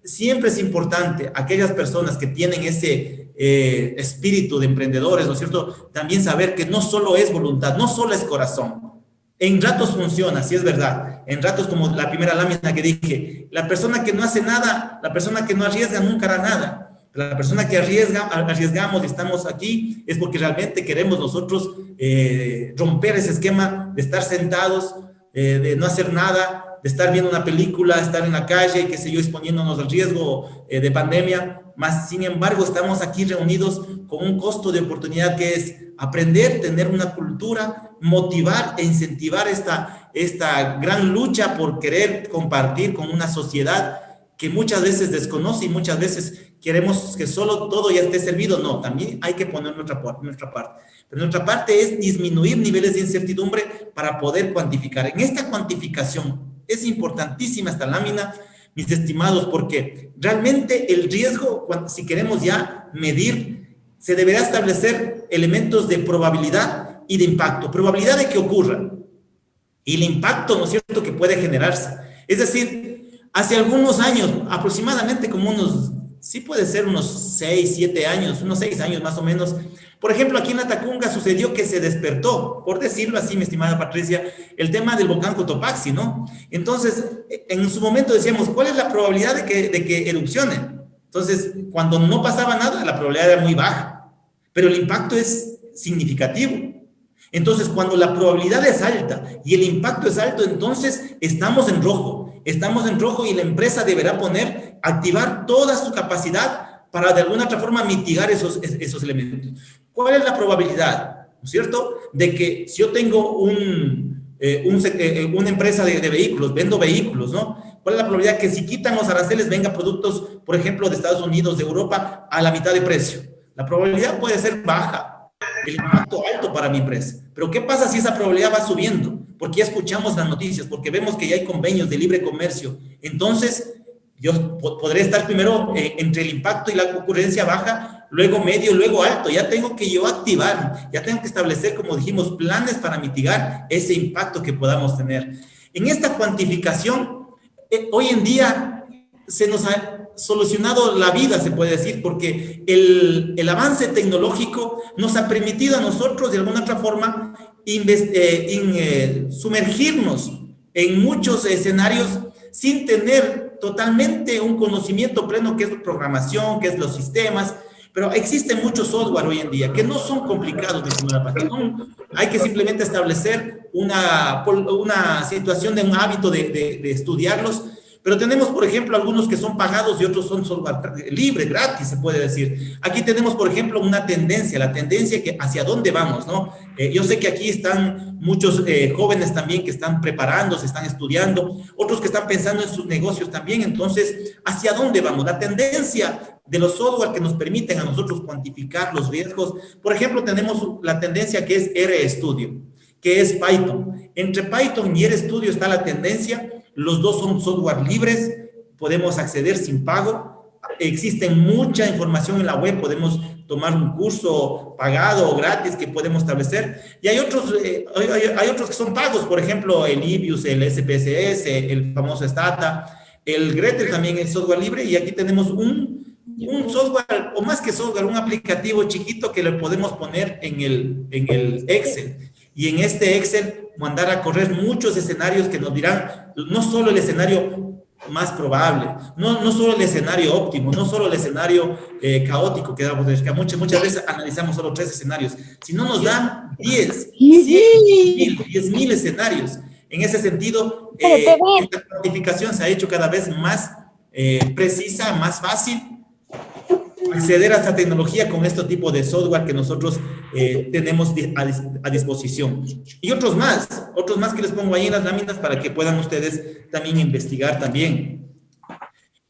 siempre es importante, aquellas personas que tienen ese espíritu de emprendedores, ¿no es cierto? También saber que no solo es voluntad, no solo es corazón. En ratos funciona, sí es verdad. En ratos, como la primera lámina que dije, la persona que no hace nada, la persona que no arriesga nunca hará nada. La persona que arriesgamos y estamos aquí es porque realmente queremos nosotros romper ese esquema de estar sentados, de no hacer nada, de estar viendo una película, estar en la calle, qué sé yo, exponiéndonos al riesgo de pandemia. Más, sin embargo, estamos aquí reunidos con un costo de oportunidad que es aprender, tener una cultura, motivar e incentivar esta gran lucha por querer compartir con una sociedad que muchas veces desconoce y muchas veces queremos que solo todo ya esté servido. No, también hay que poner nuestra parte. Pero nuestra parte es disminuir niveles de incertidumbre para poder cuantificar. En esta cuantificación es importantísima esta lámina, mis estimados, porque realmente el riesgo, si queremos ya medir, se deberá establecer elementos de probabilidad y de impacto. Probabilidad de que ocurra y el impacto, ¿no es cierto?, que puede generarse. Es decir, hace algunos años, aproximadamente como unos, sí puede ser unos 6, 7 años, unos 6 años más o menos. Por ejemplo, aquí en la Tacunga sucedió que se despertó, por decirlo así, mi estimada Patricia, el tema del volcán Cotopaxi, ¿no? Entonces, en su momento decíamos, ¿cuál es la probabilidad de que erupcione? Entonces, cuando no pasaba nada, la probabilidad era muy baja, pero el impacto es significativo. Entonces, cuando la probabilidad es alta y el impacto es alto, entonces estamos en rojo y la empresa deberá activar toda su capacidad para de alguna otra forma mitigar esos elementos. ¿Cuál es la probabilidad, ¿no es cierto?, de que si yo tengo una empresa de vehículos, vendo vehículos, ¿no? ¿Cuál es la probabilidad que si quitan los aranceles venga productos, por ejemplo, de Estados Unidos, de Europa, a la mitad de precio? La probabilidad puede ser baja, el impacto alto para mi empresa. Pero ¿qué pasa si esa probabilidad va subiendo? Porque ya escuchamos las noticias, porque vemos que ya hay convenios de libre comercio. Entonces, yo podré estar primero entre el impacto y la ocurrencia baja, luego medio, luego alto. Ya tengo que yo activar, ya tengo que establecer, como dijimos, planes para mitigar ese impacto que podamos tener. En esta cuantificación, hoy en día se nos ha solucionado la vida, se puede decir, porque el avance tecnológico nos ha permitido a nosotros, de alguna otra forma, sumergirnos en muchos escenarios sin tener totalmente un conocimiento pleno, que es la programación, que es los sistemas, pero existe mucho software hoy en día que no son complicados de simular. Hay que simplemente establecer una situación de un hábito de estudiarlos, Pero tenemos, por ejemplo, algunos que son pagados y otros son software libre, gratis, se puede decir. Aquí tenemos, por ejemplo, una tendencia, la tendencia que hacia dónde vamos, ¿no? Yo sé que aquí están muchos jóvenes también que están preparándose, están estudiando, otros que están pensando en sus negocios también. Entonces, ¿hacia dónde vamos? La tendencia de los software que nos permiten a nosotros cuantificar los riesgos. Por ejemplo, tenemos la tendencia que es RStudio, que es Python. Entre Python y RStudio está la tendencia. Los dos son software libres, podemos acceder sin pago. Existe mucha información en la web, podemos tomar un curso pagado o gratis que podemos establecer. Y hay otros que son pagos, por ejemplo, el Ibius, el SPSS, el famoso Stata, el Gretel también es software libre. Y aquí tenemos un software, o más que software, un aplicativo chiquito que le podemos poner en el Excel. Y en este Excel mandar a correr muchos escenarios que nos dirán no solo el escenario más probable, no solo el escenario óptimo, no solo el escenario caótico, que muchas veces analizamos solo 3 escenarios, sino nos dan 10, 10.000 escenarios. En ese sentido, esta cuantificación se ha hecho cada vez más precisa, más fácil acceder a esta tecnología con este tipo de software que nosotros tenemos a disposición. Y otros más que les pongo ahí en las láminas para que puedan ustedes también investigar también.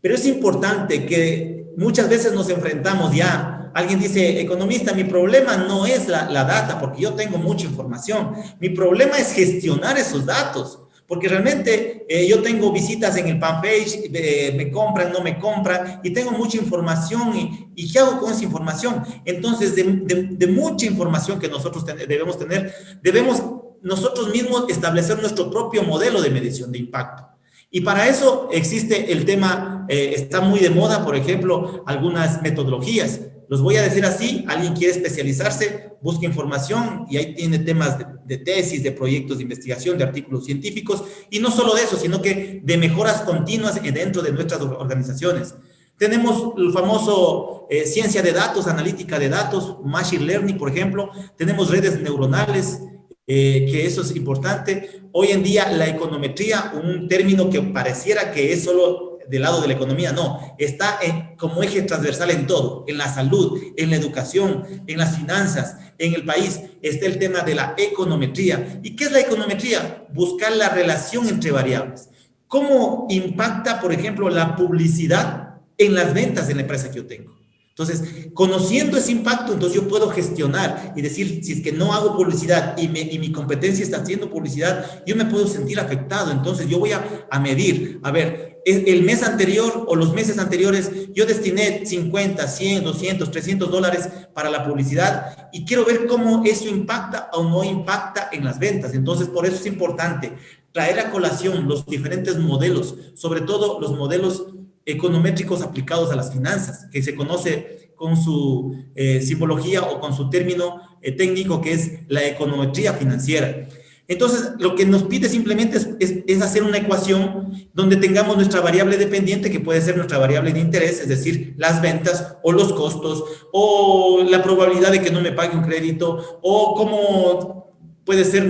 Pero es importante que muchas veces nos enfrentamos ya. Alguien dice, economista, mi problema no es la data, porque yo tengo mucha información. Mi problema es gestionar esos datos. Porque realmente yo tengo visitas en el fanpage, me compran, no me compran, y tengo mucha información, y ¿qué hago con esa información? Entonces, de mucha información que nosotros debemos tener, debemos nosotros mismos establecer nuestro propio modelo de medición de impacto. Y para eso existe el tema, está muy de moda, por ejemplo, algunas metodologías. Los voy a decir así: alguien quiere especializarse, busca información y ahí tiene temas de tesis, de proyectos de investigación, de artículos científicos, y no solo de eso, sino que de mejoras continuas dentro de nuestras organizaciones. Tenemos el famoso ciencia de datos, analítica de datos, machine learning, por ejemplo. Tenemos redes neuronales, que eso es importante. Hoy en día la econometría, un término que pareciera que es solo del lado de la economía, no, está como eje transversal en todo, en la salud, en la educación, en las finanzas, en el país, está el tema de la econometría. ¿Y qué es la econometría? Buscar la relación entre variables. ¿Cómo impacta, por ejemplo, la publicidad en las ventas de la empresa que yo tengo? Entonces, conociendo ese impacto, entonces yo puedo gestionar y decir, si es que no hago publicidad y mi competencia está haciendo publicidad, yo me puedo sentir afectado. Entonces, yo voy a medir, a ver, el mes anterior o los meses anteriores, yo destiné 50, 100, 200, 300 dólares para la publicidad y quiero ver cómo eso impacta o no impacta en las ventas. Entonces, por eso es importante traer a colación los diferentes modelos, sobre todo los modelos econométricos aplicados a las finanzas, que se conoce con su simbología o con su término técnico, que es la econometría financiera. Entonces, lo que nos pide simplemente es hacer una ecuación donde tengamos nuestra variable dependiente, que puede ser nuestra variable de interés, es decir, las ventas o los costos, o la probabilidad de que no me pague un crédito, o cómo puede ser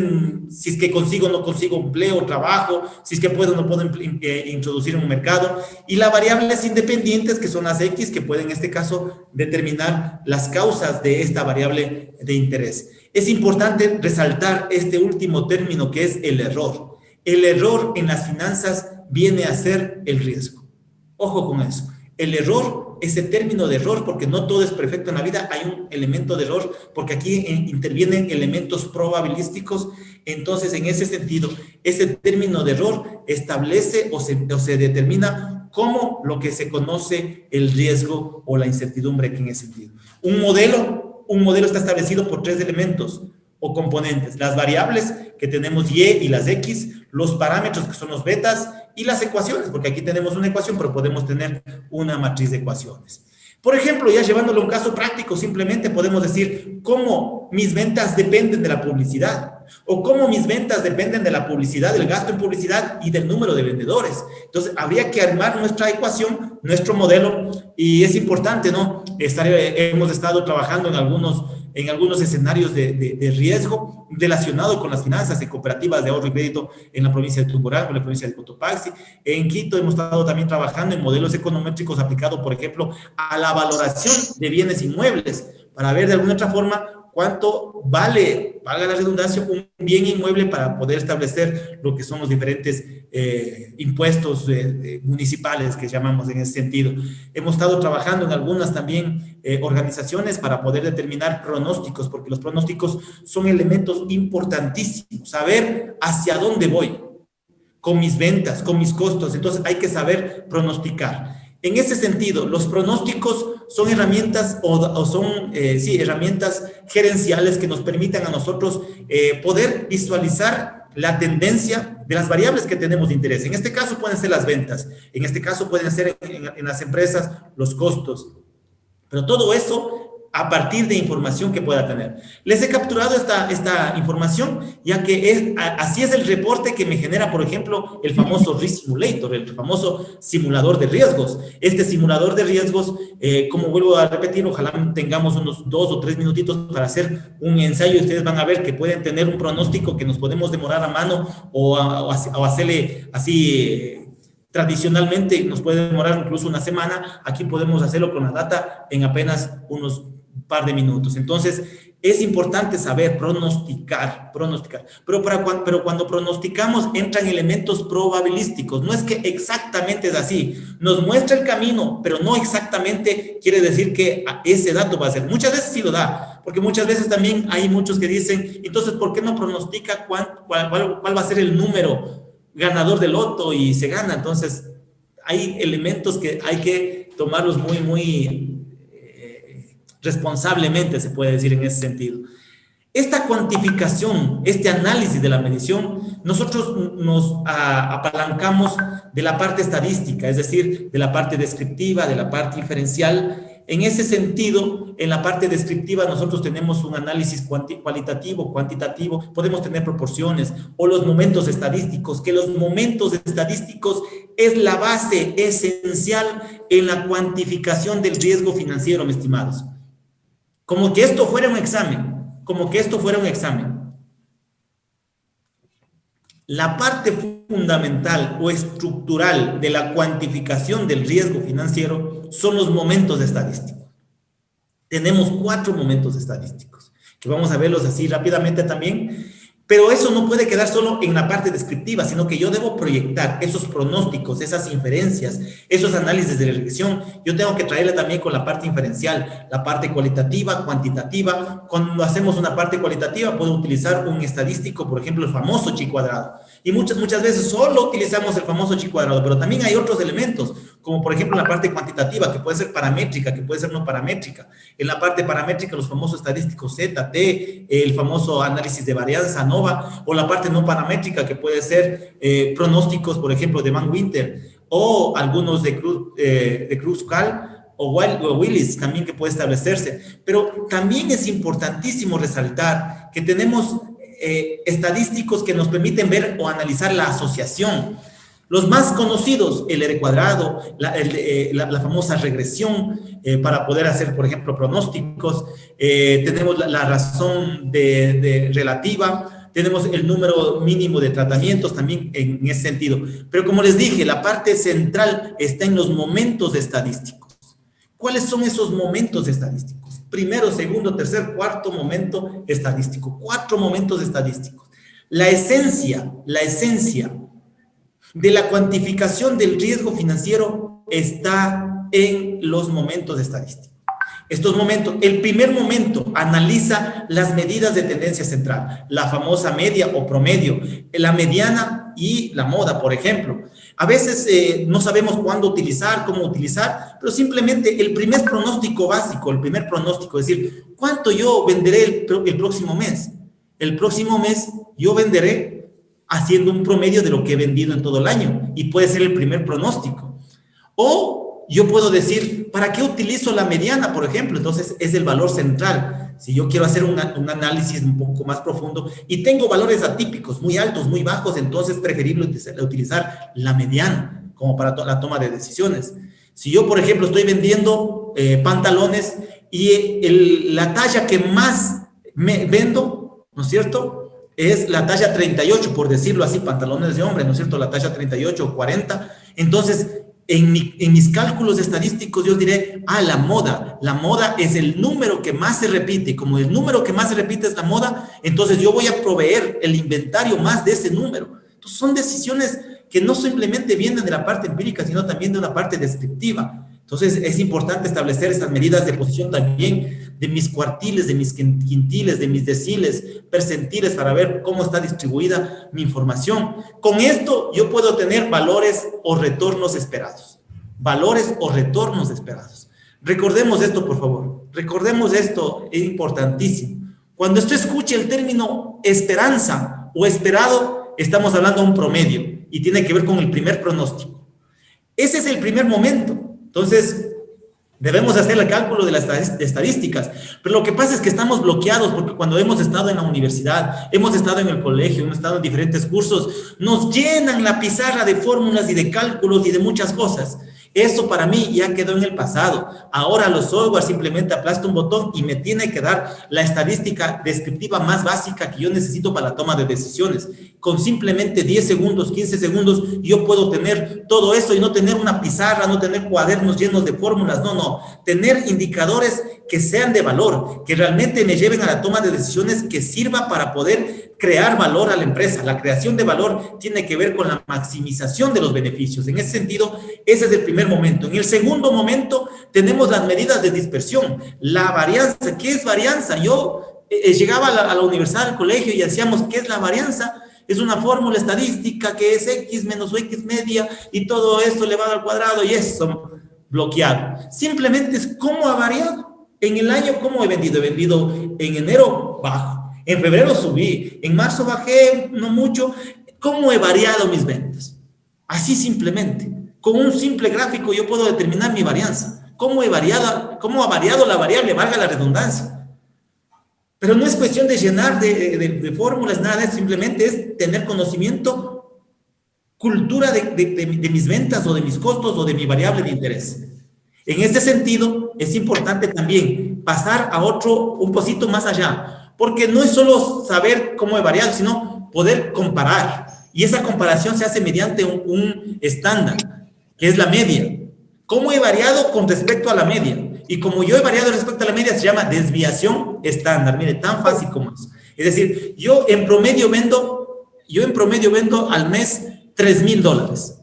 si es que consigo o no consigo empleo o trabajo, si es que puedo o no puedo introducir en un mercado, y las variables independientes, que son las X, que pueden en este caso determinar las causas de esta variable de interés. Es importante resaltar este último término, que es el error. El error en las finanzas viene a ser el riesgo. Ojo con eso. El error, ese término de error, porque no todo es perfecto en la vida, hay un elemento de error, porque aquí intervienen elementos probabilísticos. Entonces, en ese sentido, ese término de error establece o se determina como lo que se conoce el riesgo o la incertidumbre, que en ese sentido. Un modelo está establecido por 3 elementos o componentes: las variables, que tenemos Y y las X, los parámetros, que son los betas, y las ecuaciones, porque aquí tenemos una ecuación, pero podemos tener una matriz de ecuaciones. Por ejemplo, ya llevándolo a un caso práctico, simplemente podemos decir cómo mis ventas dependen de la publicidad. o cómo mis ventas dependen de la publicidad, del gasto en publicidad y del número de vendedores. Entonces, habría que armar nuestra ecuación, nuestro modelo, y es importante, ¿no? Hemos estado trabajando en algunos escenarios de riesgo relacionado con las finanzas de cooperativas de ahorro y crédito en la provincia de Tungurahua, en la provincia de Cotopaxi. En Quito hemos estado también trabajando en modelos econométricos aplicados, por ejemplo, a la valoración de bienes inmuebles, para ver de alguna otra forma cuánto vale, valga la redundancia, un bien inmueble para poder establecer lo que son los diferentes impuestos municipales que llamamos en ese sentido. Hemos estado trabajando en algunas también organizaciones para poder determinar pronósticos, porque los pronósticos son elementos importantísimos, saber hacia dónde voy con mis ventas, con mis costos. Entonces hay que saber pronosticar. En ese sentido, los pronósticos son herramientas herramientas gerenciales que nos permitan a nosotros poder visualizar la tendencia de las variables que tenemos de interés. En este caso pueden ser las ventas, en este caso pueden ser en las empresas los costos, pero todo eso a partir de información que pueda tener. Les he capturado esta información, ya que así es el reporte que me genera, por ejemplo, el famoso Risk Simulator, el famoso simulador de riesgos. Este simulador de riesgos, como vuelvo a repetir, ojalá tengamos unos 2 o 3 minutitos para hacer un ensayo, y ustedes van a ver que pueden tener un pronóstico que nos podemos demorar a mano o hacerle así. Tradicionalmente nos puede demorar incluso una semana. Aquí podemos hacerlo con la data en apenas unos par de minutos. Entonces, es importante saber pronosticar. Pero cuando pronosticamos entran elementos probabilísticos. No es que exactamente es así. Nos muestra el camino, pero no exactamente quiere decir que ese dato va a ser. Muchas veces sí lo da, porque muchas veces también hay muchos que dicen, entonces, ¿por qué no pronostica cuál va a ser el número ganador del loto y se gana? Entonces, hay elementos que hay que tomarlos muy responsablemente, se puede decir en ese sentido. Esta cuantificación, este análisis de la medición, nosotros nos apalancamos de la parte estadística, es decir, de la parte descriptiva, de la parte inferencial. En ese sentido, en la parte descriptiva nosotros tenemos un análisis cualitativo, cuantitativo, podemos tener proporciones o los momentos estadísticos, que los momentos estadísticos es la base esencial en la cuantificación del riesgo financiero, mis estimados. Como que esto fuera un examen, La parte fundamental o estructural de la cuantificación del riesgo financiero son los momentos estadísticos. Tenemos 4 momentos estadísticos, que vamos a verlos así rápidamente también, pero eso no puede quedar solo en la parte descriptiva, sino que yo debo proyectar esos pronósticos, esas inferencias, esos análisis de regresión. Yo tengo que traerle también con la parte inferencial, la parte cualitativa, cuantitativa. Cuando hacemos una parte cualitativa, puedo utilizar un estadístico, por ejemplo, el famoso chi cuadrado. Y muchas veces solo utilizamos el famoso chi cuadrado, pero también hay otros elementos, como por ejemplo la parte cuantitativa, que puede ser paramétrica, que puede ser no paramétrica. En la parte paramétrica, los famosos estadísticos Z, T, el famoso análisis de varianza, NOVA, o la parte no paramétrica, que puede ser pronósticos, por ejemplo, de Van Winter, o algunos de Kruskal, o Willis también, que puede establecerse. Pero también es importantísimo resaltar que tenemos estadísticos que nos permiten ver o analizar la asociación. Los más conocidos, el R cuadrado, la famosa regresión, para poder hacer, por ejemplo, pronósticos. Tenemos la razón relativa, tenemos el número mínimo de tratamientos también en ese sentido. Pero como les dije, la parte central está en los momentos estadísticos. ¿Cuáles son esos momentos estadísticos? Primero, segundo, tercer, cuarto momento estadístico. 4 momentos estadísticos. La esencia de la cuantificación del riesgo financiero está en los momentos estadísticos. Estos momentos, el primer momento analiza las medidas de tendencia central, la famosa media o promedio, la mediana y la moda, por ejemplo. A veces no sabemos cuándo utilizar, cómo utilizar, pero simplemente el primer pronóstico básico, el primer pronóstico, es decir, ¿cuánto yo venderé el próximo mes? El próximo mes yo venderé haciendo un promedio de lo que he vendido en todo el año, y puede ser el primer pronóstico. O yo puedo decir, ¿para qué utilizo la mediana, por ejemplo? Entonces, es el valor central. Si yo quiero hacer un análisis un poco más profundo y tengo valores atípicos, muy altos, muy bajos, entonces es preferible utilizar la mediana como para la toma de decisiones. Si yo, por ejemplo, estoy vendiendo pantalones y la talla que más me vendo, ¿no es cierto?, es la talla 38, por decirlo así, pantalones de hombre, ¿no es cierto?, la talla 38 o 40. Entonces, en mis cálculos estadísticos yo diré, la moda es el número que más se repite, y como el número que más se repite es la moda, entonces yo voy a proveer el inventario más de ese número. Entonces son decisiones que no simplemente vienen de la parte empírica, sino también de una parte descriptiva. Entonces es importante establecer estas medidas de posición también de mis cuartiles, de mis quintiles, de mis deciles, percentiles, para ver cómo está distribuida mi información. Con esto yo puedo tener valores o retornos esperados. Valores o retornos esperados. Recordemos esto, por favor. Recordemos esto, es importantísimo. Cuando usted escuche el término esperanza o esperado, estamos hablando de un promedio y tiene que ver con el primer pronóstico. Ese es el primer momento. Entonces, debemos hacer el cálculo de las estadísticas, pero lo que pasa es que estamos bloqueados porque cuando hemos estado en la universidad, hemos estado en el colegio, hemos estado en diferentes cursos, nos llenan la pizarra de fórmulas y de cálculos y de muchas cosas. Eso para mí ya quedó en el pasado. Ahora los software simplemente aplasto un botón y me tiene que dar la estadística descriptiva más básica que yo necesito para la toma de decisiones. Con simplemente 10 segundos, 15 segundos, yo puedo tener todo eso y no tener una pizarra, no tener cuadernos llenos de fórmulas, no. Tener indicadores que sean de valor, que realmente me lleven a la toma de decisiones, que sirva para poder crear valor a la empresa. La creación de valor tiene que ver con la maximización de los beneficios. En ese sentido, ese es el primer momento. En el segundo momento, tenemos las medidas de dispersión. La varianza. ¿Qué es varianza? Yo llegaba a la universidad, al colegio, y hacíamos, ¿qué es la varianza? Es una fórmula estadística que es X menos X media, y todo eso elevado al cuadrado, y eso bloqueado. Simplemente es cómo ha variado. En el año, ¿cómo he vendido? He vendido en enero bajo. En febrero subí, en marzo bajé, no mucho. ¿Cómo he variado mis ventas? Así simplemente. Con un simple gráfico yo puedo determinar mi varianza. ¿Cómo ha variado la variable? Valga la redundancia. Pero no es cuestión de llenar de fórmulas, nada de eso. Simplemente es tener conocimiento, cultura de mis ventas o de mis costos o de mi variable de interés. En este sentido, es importante también pasar a un poquito más allá, porque no es solo saber cómo he variado, sino poder comparar. Y esa comparación se hace mediante un estándar, que es la media. ¿Cómo he variado con respecto a la media? Y como yo he variado respecto a la media, se llama desviación estándar. Mire, tan fácil como eso. Es decir, yo en promedio vendo al mes $3,000.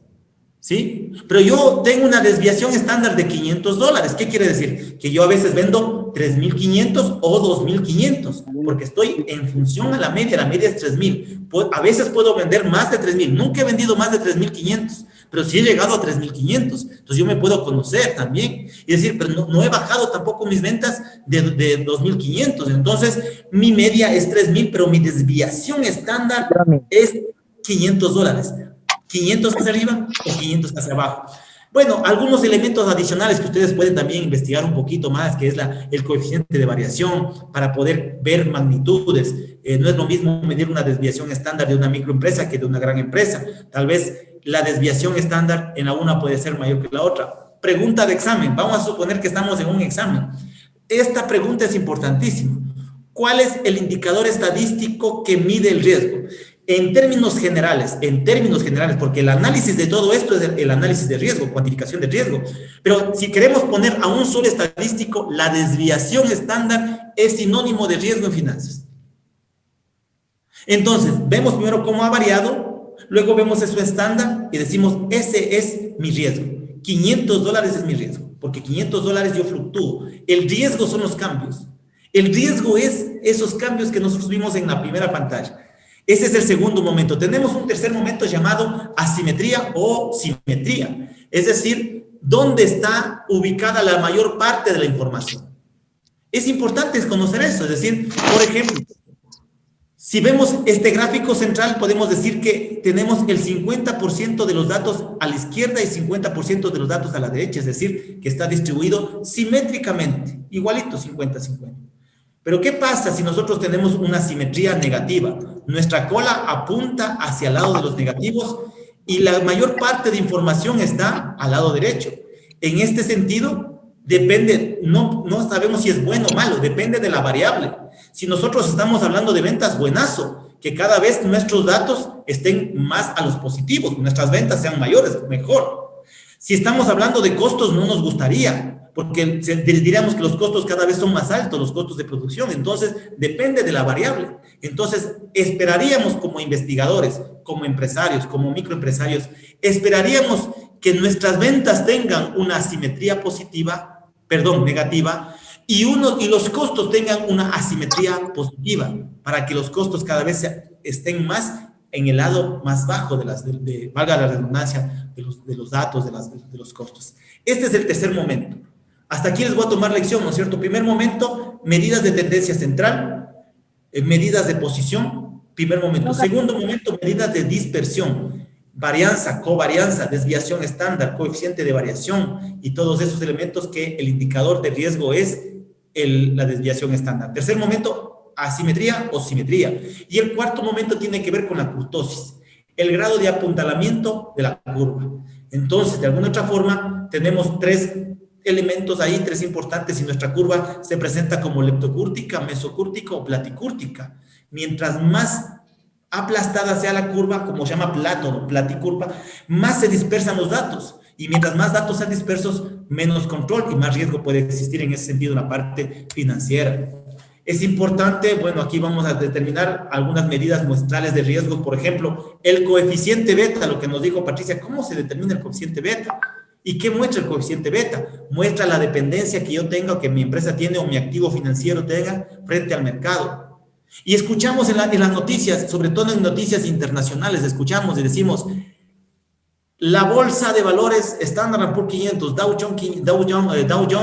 ¿Sí? Pero yo tengo una desviación estándar de $500. ¿Qué quiere decir? Que yo a veces vendo 3,500 o 2,500, porque estoy en función a la media es 3,000. A veces puedo vender más de 3,000. Nunca he vendido más de 3,500, pero sí he llegado a 3,500. Entonces yo me puedo conocer también y decir, pero no he bajado tampoco mis ventas de 2,500. Entonces mi media es 3,000, pero mi desviación estándar es $500. 500 hacia arriba o 500 hacia abajo. Bueno, algunos elementos adicionales que ustedes pueden también investigar un poquito más, que es el coeficiente de variación para poder ver magnitudes. No es lo mismo medir una desviación estándar de una microempresa que de una gran empresa. Tal vez la desviación estándar en la una puede ser mayor que la otra. Pregunta de examen. Vamos a suponer que estamos en un examen. Esta pregunta es importantísima. ¿Cuál es el indicador estadístico que mide el riesgo? En términos generales, porque el análisis de todo esto es el análisis de riesgo, cuantificación de riesgo. Pero si queremos poner a un solo estadístico, la desviación estándar es sinónimo de riesgo en finanzas. Entonces, vemos primero cómo ha variado, luego vemos eso estándar y decimos, ese es mi riesgo. $500 es mi riesgo, porque $500 yo fluctúo. El riesgo son los cambios. El riesgo es esos cambios que nosotros vimos en la primera pantalla. Ese es el segundo momento. Tenemos un tercer momento llamado asimetría o simetría. Es decir, ¿dónde está ubicada la mayor parte de la información? Es importante conocer eso. Es decir, por ejemplo, Si vemos este gráfico central, podemos decir que tenemos el 50% de los datos a la izquierda y 50% de los datos a la derecha, es decir, que está distribuido simétricamente, igualito 50-50. Pero ¿qué pasa si nosotros tenemos una simetría negativa? Nuestra cola apunta hacia el lado de los negativos y la mayor parte de información está al lado derecho. En este sentido, depende, no sabemos si es bueno o malo, depende de la variable. Si nosotros estamos hablando de ventas, buenazo, que cada vez nuestros datos estén más a los positivos, nuestras ventas sean mayores, mejor. Si estamos hablando de costos, no nos gustaría, porque diríamos que los costos cada vez son más altos, los costos de producción, entonces depende de la variable. Entonces, esperaríamos como investigadores, como empresarios, como microempresarios, esperaríamos que nuestras ventas tengan una asimetría negativa, y los costos tengan una asimetría positiva, para que los costos cada vez estén más en el lado más bajo valga la redundancia, de los datos, de los costos. Este es el tercer momento. Hasta aquí les voy a tomar lección, ¿no es cierto? Primer momento, medidas de tendencia central, medidas de posición, primer momento. Segundo momento, medidas de dispersión, varianza, covarianza, desviación estándar, coeficiente de variación y todos esos elementos que el indicador de riesgo es la desviación estándar. Tercer momento, asimetría o simetría. Y el cuarto momento tiene que ver con la kurtosis, el grado de apuntalamiento de la curva. Entonces, de alguna otra forma, tenemos tres elementos ahí, tres importantes, y nuestra curva se presenta como leptocúrtica, mesocúrtica o platicúrtica. Mientras más aplastada sea la curva, como se llama plátano, platicurva, más se dispersan los datos. Y mientras más datos sean dispersos, menos control y más riesgo puede existir en ese sentido en la parte financiera. Es importante, bueno, aquí vamos a determinar algunas medidas muestrales de riesgo. Por ejemplo, el coeficiente beta, lo que nos dijo Patricia, ¿cómo se determina el coeficiente beta? ¿Y qué muestra el coeficiente beta? Muestra la dependencia que yo tenga o que mi empresa tiene o mi activo financiero tenga frente al mercado. Y escuchamos en las noticias, sobre todo en noticias internacionales, escuchamos y decimos, la bolsa de valores Standard & Poor's 500, Dow Jones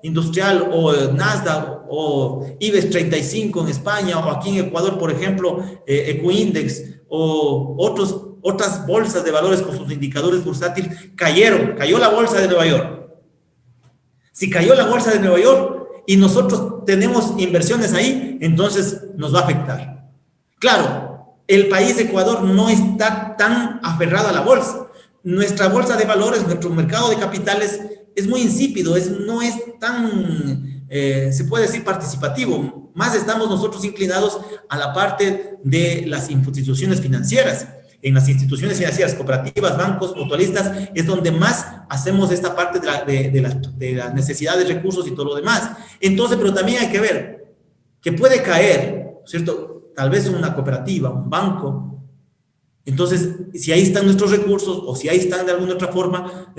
Industrial o Nasdaq o IBEX 35 en España o aquí en Ecuador, por ejemplo, Ecoindex o otras bolsas de valores con sus indicadores bursátiles cayó la bolsa de Nueva York. Si cayó la bolsa de Nueva York y nosotros tenemos inversiones ahí, entonces nos va a afectar. Claro, el país Ecuador no está tan aferrado a la bolsa. Nuestra bolsa de valores, nuestro mercado de capitales es muy insípido, no es tan, se puede decir, participativo. Más estamos nosotros inclinados a la parte de las instituciones financieras. En las instituciones financieras, cooperativas, bancos, mutualistas, es donde más hacemos esta parte de la necesidad de recursos y todo lo demás. Entonces, pero también hay que ver que puede caer, ¿cierto? Tal vez una cooperativa, un banco. Entonces, si ahí están nuestros recursos o si ahí están de alguna otra forma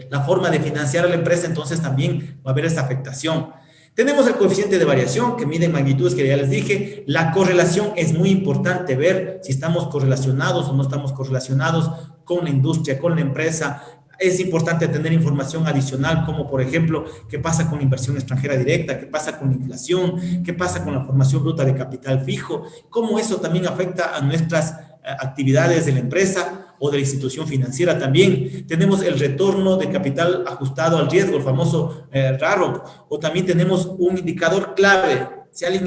la forma de financiar a la empresa, entonces también va a haber esa afectación. Tenemos el coeficiente de variación que mide magnitudes que ya les dije. La correlación es muy importante, ver si estamos correlacionados o no estamos correlacionados con la industria, con la empresa. Es importante tener información adicional, como por ejemplo, qué pasa con la inversión extranjera directa, qué pasa con la inflación, qué pasa con la formación bruta de capital fijo, cómo eso también afecta a nuestras actividades de la empresa o de la institución financiera también. Tenemos el retorno de capital ajustado al riesgo, el famoso RAROC, o también tenemos un indicador clave. Si alguien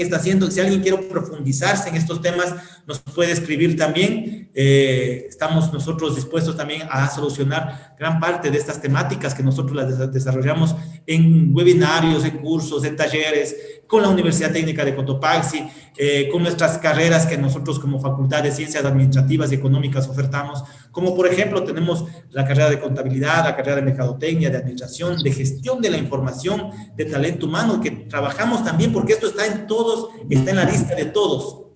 quiere profundizarse en estos temas, nos puede escribir también. Estamos nosotros dispuestos también a solucionar gran parte de estas temáticas que nosotros las desarrollamos en webinarios, en cursos, en talleres, con la Universidad Técnica de Cotopaxi, con nuestras carreras que nosotros como Facultad de Ciencias Administrativas y Económicas ofertamos, como por ejemplo tenemos la carrera de Contabilidad, la carrera de Mercadotecnia, de Administración, de Gestión de la Información, de Talento Humano, que trabajamos también porque esto está en la lista de todos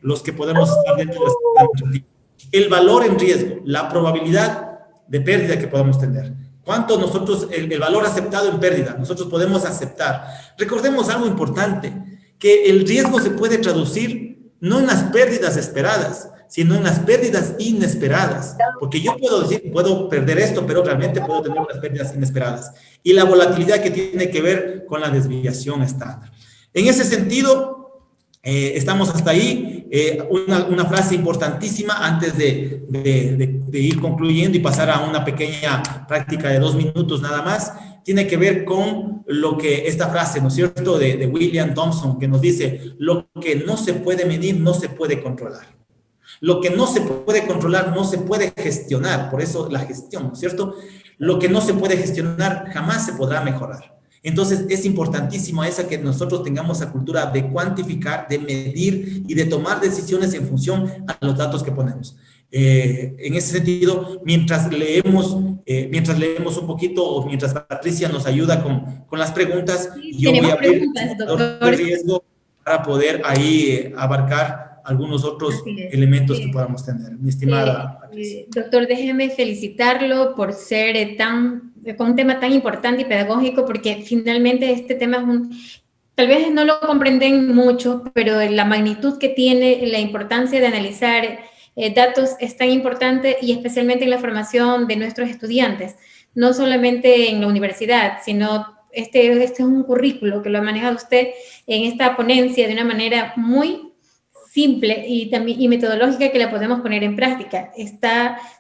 los que podemos estar dentro de la. El valor en riesgo, la probabilidad de pérdida que podamos tener. ¿Cuánto nosotros, el valor aceptado en pérdida, nosotros podemos aceptar? Recordemos algo importante, que el riesgo se puede traducir no en las pérdidas esperadas, sino en las pérdidas inesperadas. Porque yo puedo decir, puedo perder esto, pero realmente puedo tener unas pérdidas inesperadas. Y la volatilidad que tiene que ver con la desviación estándar. En ese sentido, Estamos hasta ahí. Una frase importantísima antes de ir concluyendo y pasar a una pequeña práctica de 2 minutos nada más, tiene que ver con lo que esta frase, ¿no es cierto?, de William Thompson, que nos dice: lo que no se puede medir no se puede controlar. Lo que no se puede controlar no se puede gestionar, por eso la gestión, ¿no es cierto? Lo que no se puede gestionar jamás se podrá mejorar. Entonces, es importantísimo que nosotros tengamos la cultura de cuantificar, de medir y de tomar decisiones en función a los datos que ponemos. En ese sentido, mientras leemos un poquito, o mientras Patricia nos ayuda con las preguntas, yo voy a abrir el de riesgo para poder ahí abarcar algunos otros elementos que podamos tener. Mi estimada Patricia. Doctor, déjeme felicitarlo por ser con un tema tan importante y pedagógico, porque finalmente este tema es tal vez no lo comprenden mucho, pero la magnitud que tiene, la importancia de analizar datos es tan importante, y especialmente en la formación de nuestros estudiantes, no solamente en la universidad, sino este es un currículo que lo ha manejado usted en esta ponencia de una manera muy simple y metodológica, que la podemos poner en práctica.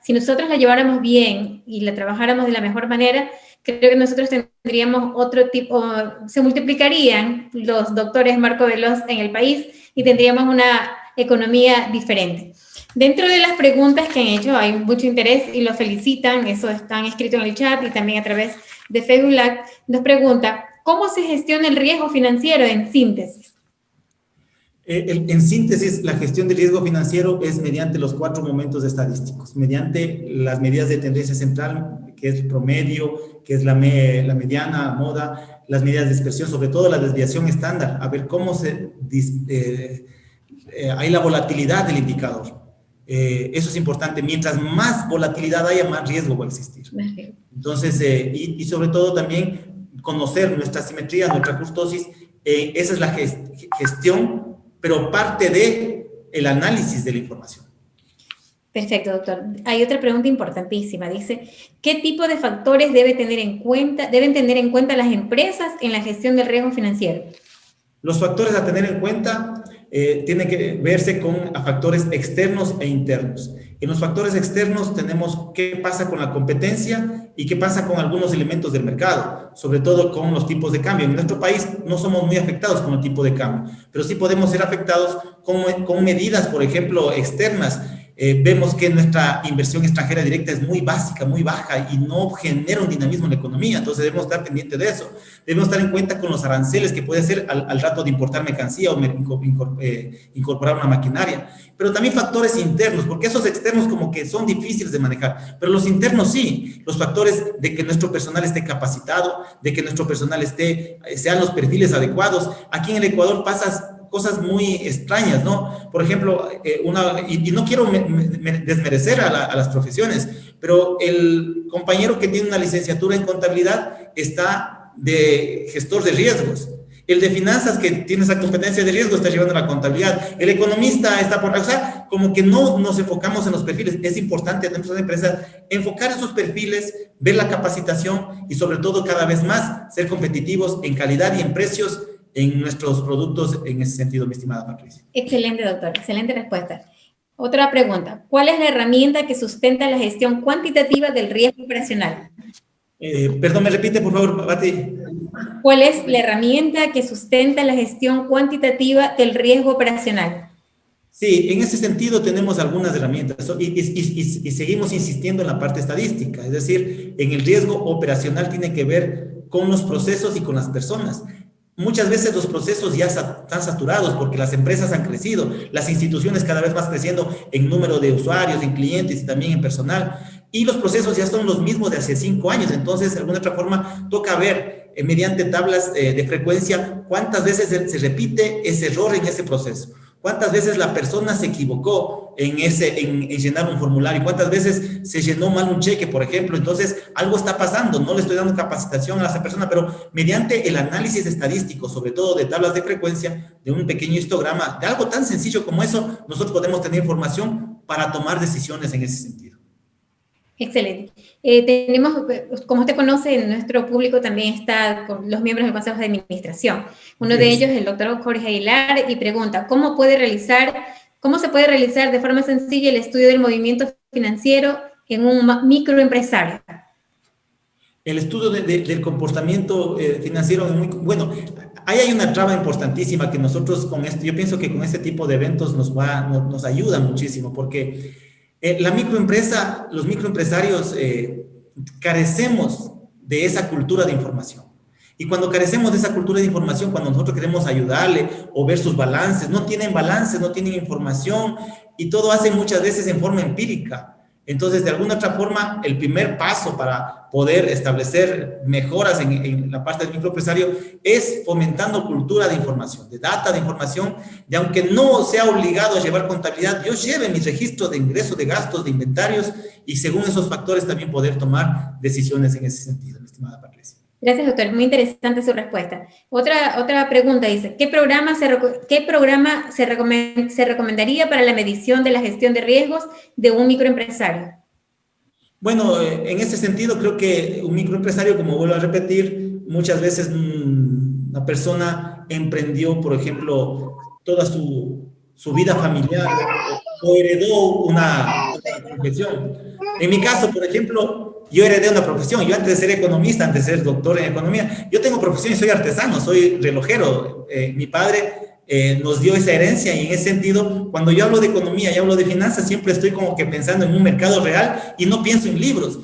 Si nosotros la lleváramos bien y la trabajáramos de la mejor manera, creo que nosotros tendríamos otro tipo, se multiplicarían los doctores Marco Veloz en el país y tendríamos una economía diferente. Dentro de las preguntas que han hecho hay mucho interés y lo felicitan, eso está escrito en el chat y también a través de Facebook Live. Nos pregunta: ¿cómo se gestiona el riesgo financiero en síntesis? En síntesis, la gestión del riesgo financiero es mediante los 4 momentos estadísticos, mediante las medidas de tendencia central, que es el promedio, que es la mediana, moda, las medidas de dispersión, sobre todo la desviación estándar, a ver cómo hay la volatilidad del indicador. Eso es importante. Mientras más volatilidad haya, más riesgo va a existir. Entonces, y sobre todo también conocer nuestra simetría, nuestra kurtosis. Esa es la gestión, pero parte del análisis de la información. Perfecto, doctor. Hay otra pregunta importantísima. Dice: ¿qué tipo de factores deben tener en cuenta las empresas en la gestión del riesgo financiero? Los factores a tener en cuenta tienen que verse con factores externos e internos. En los factores externos tenemos qué pasa con la competencia y qué pasa con algunos elementos del mercado, sobre todo con los tipos de cambio. En nuestro país no somos muy afectados con el tipo de cambio, pero sí podemos ser afectados con medidas, por ejemplo, externas. Vemos que nuestra inversión extranjera directa es muy básica, muy baja, y no genera un dinamismo en la economía. Entonces debemos estar pendientes de eso. Debemos estar en cuenta con los aranceles que puede ser al rato de importar mercancía o incorporar una maquinaria. Pero también factores internos, porque esos externos como que son difíciles de manejar, pero los internos sí. Los factores de que nuestro personal esté capacitado, de que nuestro personal sean los perfiles adecuados. Aquí en el Ecuador pasas cosas muy extrañas, ¿no? Por ejemplo, y no quiero desmerecer a las profesiones, pero el compañero que tiene una licenciatura en contabilidad está de gestor de riesgos. El de finanzas, que tiene esa competencia de riesgo, está llevando la contabilidad. El economista está o sea, como que no nos enfocamos en los perfiles. Es importante dentro de la empresa enfocar esos perfiles, ver la capacitación y sobre todo cada vez más ser competitivos en calidad y en precios en nuestros productos, en ese sentido, mi estimada Patricia. Excelente, doctor. Excelente respuesta. Otra pregunta: ¿cuál es la herramienta que sustenta la gestión cuantitativa del riesgo operacional? Perdón, ¿me repite, por favor, Pati? ¿Cuál es la herramienta que sustenta la gestión cuantitativa del riesgo operacional? Sí, en ese sentido tenemos algunas herramientas y seguimos insistiendo en la parte estadística. Es decir, en el riesgo operacional tiene que ver con los procesos y con las personas. Muchas veces los procesos ya están saturados porque las empresas han crecido, las instituciones cada vez más creciendo en número de usuarios, en clientes y también en personal. Y los procesos ya son los mismos de hace 5 años. Entonces, de alguna otra forma, toca ver mediante tablas de frecuencia cuántas veces se repite ese error en ese proceso. ¿Cuántas veces la persona se equivocó en llenar un formulario? ¿Cuántas veces se llenó mal un cheque, por ejemplo? Entonces, algo está pasando. No le estoy dando capacitación a esa persona, pero mediante el análisis estadístico, sobre todo de tablas de frecuencia, de un pequeño histograma, de algo tan sencillo como eso, nosotros podemos tener información para tomar decisiones en ese sentido. Excelente. Tenemos, como usted conoce, en nuestro público también está con los miembros del Consejo de Administración. Uno de ellos, el doctor Jorge Aguilar, y pregunta, ¿cómo se puede realizar de forma sencilla el estudio del movimiento financiero en un microempresario? El estudio del comportamiento financiero es muy bueno. Ahí hay una traba importantísima que nosotros con esto, yo pienso que con este tipo de eventos nos ayuda muchísimo, porque la microempresa, los microempresarios carecemos de esa cultura de información. Y cuando carecemos de esa cultura de información, cuando nosotros queremos ayudarle o ver sus balances, no tienen balances, no tienen información y todo hacen muchas veces en forma empírica. Entonces, de alguna otra forma, el primer paso para poder establecer mejoras en la parte del microempresario es fomentando cultura de información, de data de información, y aunque no sea obligado a llevar contabilidad, yo lleve mi registro de ingresos, de gastos, de inventarios, y según esos factores también poder tomar decisiones en ese sentido, mi estimada Patricia. Gracias, doctor. Muy interesante su respuesta. Otra pregunta dice, ¿qué programa se recomendaría para la medición de la gestión de riesgos de un microempresario? Bueno, en ese sentido creo que un microempresario, como vuelvo a repetir, muchas veces la persona emprendió, por ejemplo, toda su vida familiar o heredó una profesión. En mi caso, por ejemplo, yo heredé una profesión. Yo antes de ser economista, antes de ser doctor en economía, yo tengo profesión y soy artesano, soy relojero. Mi padre nos dio esa herencia y en ese sentido, cuando yo hablo de economía y hablo de finanzas, siempre estoy como que pensando en un mercado real y no pienso en libros.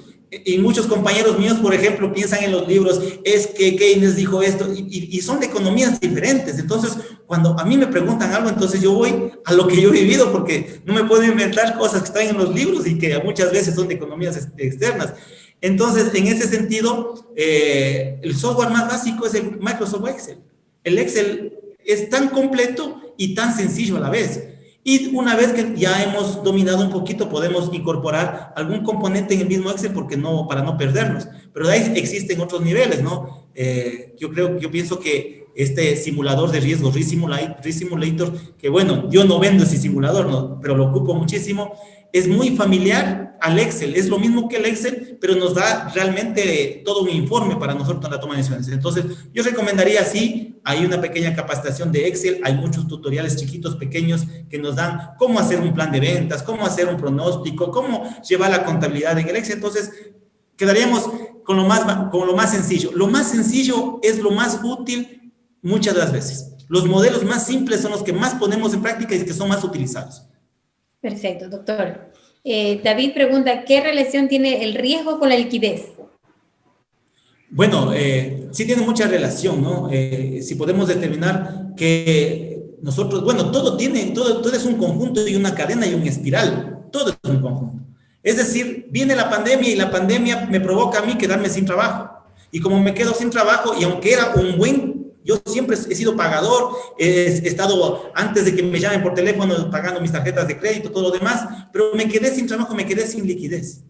Y muchos compañeros míos, por ejemplo, piensan en los libros, es que Keynes dijo esto, y son de economías diferentes. Entonces, cuando a mí me preguntan algo, entonces yo voy a lo que yo he vivido, porque no me puedo inventar cosas que están en los libros y que muchas veces son de economías externas. Entonces, en ese sentido, el software más básico es el Microsoft Excel. El Excel es tan completo y tan sencillo a la vez. Y una vez que ya hemos dominado un poquito, podemos incorporar algún componente en el mismo Excel para no perdernos. Pero de ahí existen otros niveles, ¿no? Yo pienso que este simulador de riesgos, Risk Simulator, que bueno, yo no vendo ese simulador, no, pero lo ocupo muchísimo, es muy familiar al Excel, es lo mismo que el Excel, pero nos da realmente todo un informe para nosotros en la toma de decisiones. Entonces, yo recomendaría, sí, hay una pequeña capacitación de Excel, hay muchos tutoriales chiquitos, pequeños, que nos dan cómo hacer un plan de ventas, cómo hacer un pronóstico, cómo llevar la contabilidad en el Excel. Entonces, quedaríamos con lo más sencillo. Lo más sencillo es lo más útil muchas de las veces. Los modelos más simples son los que más ponemos en práctica y que son más utilizados. Perfecto, doctor. David pregunta, ¿qué relación tiene el riesgo con la liquidez? Bueno, sí tiene mucha relación, ¿no? Si podemos determinar que nosotros, bueno, todo es un conjunto y una cadena y un espiral, todo es un conjunto. Es decir, viene la pandemia y la pandemia me provoca a mí quedarme sin trabajo. Y como me quedo sin trabajo, y aunque era yo siempre he sido pagador, he estado, antes de que me llamen por teléfono, pagando mis tarjetas de crédito, todo lo demás, pero me quedé sin trabajo, me quedé sin liquidez.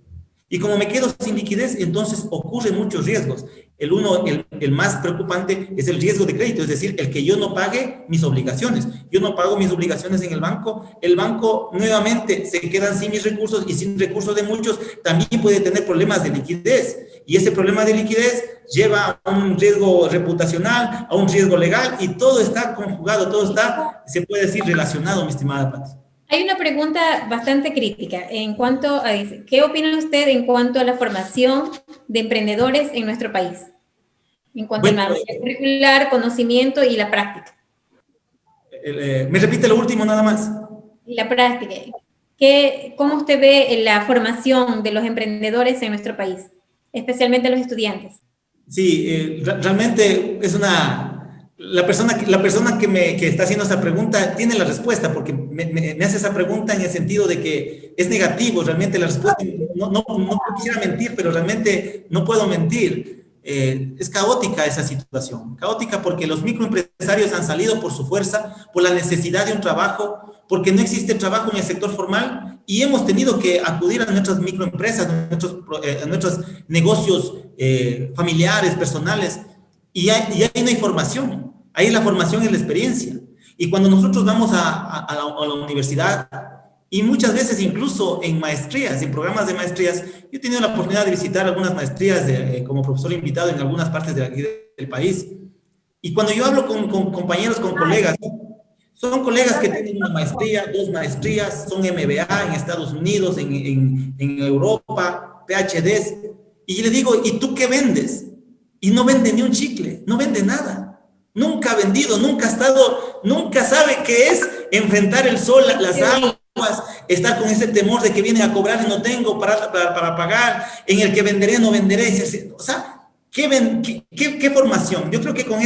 Y como me quedo sin liquidez, entonces ocurren muchos riesgos. El más preocupante es el riesgo de crédito, es decir, el que yo no pague mis obligaciones. Yo no pago mis obligaciones en el banco nuevamente se quedan sin mis recursos y sin recursos de muchos también puede tener problemas de liquidez. Y ese problema de liquidez lleva a un riesgo reputacional, a un riesgo legal y todo está conjugado, todo está, se puede decir, relacionado, mi estimada Pati. Hay una pregunta bastante crítica en cuanto a, ¿qué opina usted en cuanto a la formación de emprendedores en nuestro país? En cuanto a la curricular, conocimiento y la práctica. ¿Me repite lo último nada más? La práctica. ¿Cómo usted ve la formación de los emprendedores en nuestro país, especialmente los estudiantes? Sí, realmente es la persona que está haciendo esa pregunta tiene la respuesta, porque me hace esa pregunta en el sentido de que es negativo, realmente la respuesta, no quisiera mentir, pero realmente no puedo mentir. Es caótica esa situación, caótica porque los microempresarios han salido por su fuerza, por la necesidad de un trabajo, porque no existe trabajo en el sector formal y hemos tenido que acudir a nuestras microempresas, a nuestros negocios familiares, personales, y ahí no hay formación, ahí la formación es la experiencia. Y cuando nosotros vamos a la universidad Y muchas veces incluso en maestrías, en programas de maestrías, yo he tenido la oportunidad de visitar algunas maestrías como profesor invitado en algunas partes de aquí del país. Y cuando yo hablo con compañeros, con colegas, son colegas que tienen una maestría, 2 maestrías, son MBA en Estados Unidos, en Europa, PhDs, y le digo, ¿y tú qué vendes? Y no vende ni un chicle, no vende nada. Nunca ha vendido, nunca ha estado, nunca sabe qué es enfrentar el sol, las aguas, estar con ese temor de que vienen a cobrar y no tengo para pagar, en el que venderé, no venderé. O sea, ¿qué formación? Yo creo que con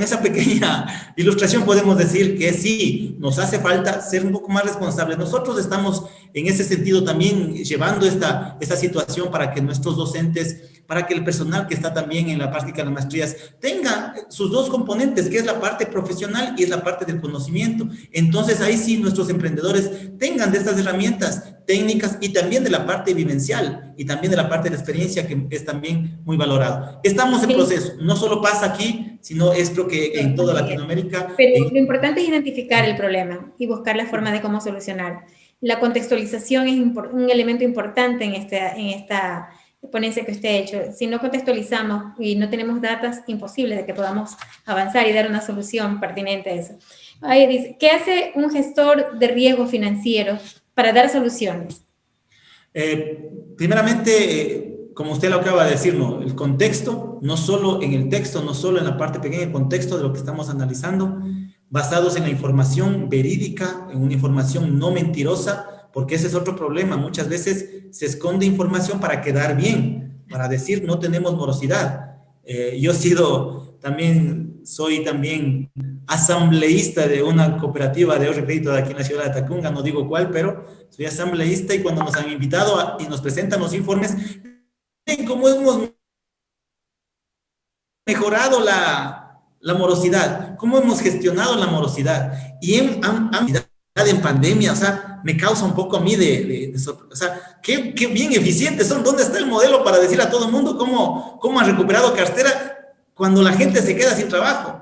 esa pequeña ilustración podemos decir que sí, nos hace falta ser un poco más responsables. Nosotros estamos en ese sentido también llevando esta situación para que nuestros docentes, para que el personal que está también en la práctica de las maestrías tenga sus 2 componentes, que es la parte profesional y es la parte del conocimiento. Entonces ahí sí nuestros emprendedores tengan de estas herramientas técnicas y también de la parte vivencial y también de la parte de experiencia, que es también muy valorado. Estamos en proceso, no solo pasa aquí, sino es creo que en toda Latinoamérica. Pero lo importante es identificar el problema y buscar la forma de cómo solucionar. La contextualización es un elemento importante en esta ponencia que usted ha hecho. Si no contextualizamos y no tenemos datos, imposible de que podamos avanzar y dar una solución pertinente a eso. Ahí dice, ¿qué hace un gestor de riesgo financiero para dar soluciones? Primeramente, como usted lo acaba de decir, ¿no? El contexto, no solo en el texto, no solo en la parte pequeña, el contexto de lo que estamos analizando, basados en la información verídica, en una información no mentirosa, porque ese es otro problema. Muchas veces se esconde información para quedar bien, para decir no tenemos morosidad. Yo soy también asambleísta de una cooperativa de ahorro y crédito de aquí en la ciudad de Tacunga, no digo cuál, pero soy asambleísta, y cuando nos han invitado y nos presentan los informes, ven cómo hemos mejorado la morosidad, cómo hemos gestionado la morosidad. Y en pandemia, o sea, me causa un poco a mí o sea, qué bien eficientes son. ¿Dónde está el modelo para decir a todo el mundo cómo han recuperado cartera cuando la gente se queda sin trabajo?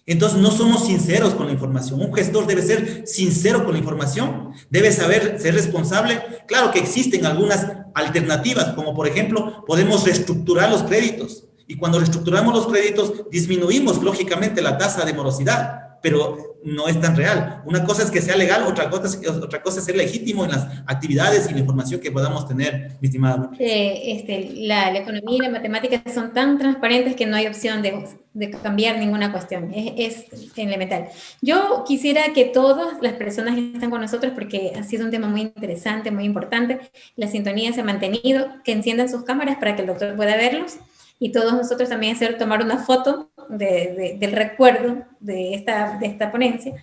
Entonces no somos sinceros con la información. Un gestor debe ser sincero con la información, debe saber ser responsable. Claro que existen algunas alternativas, como por ejemplo, podemos reestructurar los créditos, y cuando reestructuramos los créditos disminuimos lógicamente la tasa de morosidad, pero no es tan real. Una cosa es que sea legal, otra cosa es ser legítimo en las actividades y la información que podamos tener, mi estimada. La economía y la matemática son tan transparentes que no hay opción de cambiar ninguna cuestión. Es elemental. Yo quisiera que todas las personas que están con nosotros, porque ha sido un tema muy interesante, muy importante, la sintonía se ha mantenido, que enciendan sus cámaras para que el doctor pueda verlos, y todos nosotros también tomar una foto del recuerdo de esta ponencia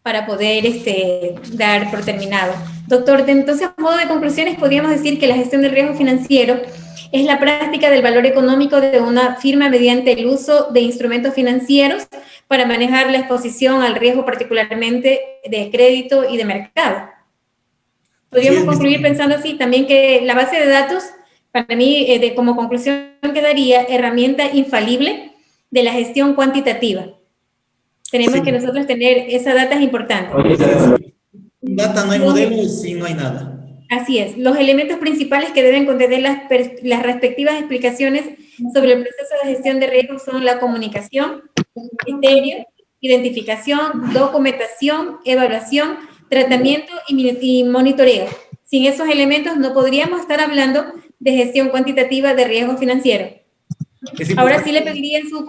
para poder dar por terminado. Doctor, entonces, a modo de conclusiones, podríamos decir que la gestión del riesgo financiero es la práctica del valor económico de una firma mediante el uso de instrumentos financieros para manejar la exposición al riesgo, particularmente de crédito y de mercado. Podríamos concluir pensando así también que la base de datos, para mí, como conclusión quedaría herramienta infalible de la gestión cuantitativa. Tenemos que nosotros tener esa data, es importante. Data, no hay modelos y no hay nada. Así es. Los elementos principales que deben contener las respectivas explicaciones sobre el proceso de gestión de riesgos son la comunicación, criterio, identificación, documentación, evaluación, tratamiento y monitoreo. Sin esos elementos no podríamos estar hablando de gestión cuantitativa de riesgo financiero. Ahora sí le pediría su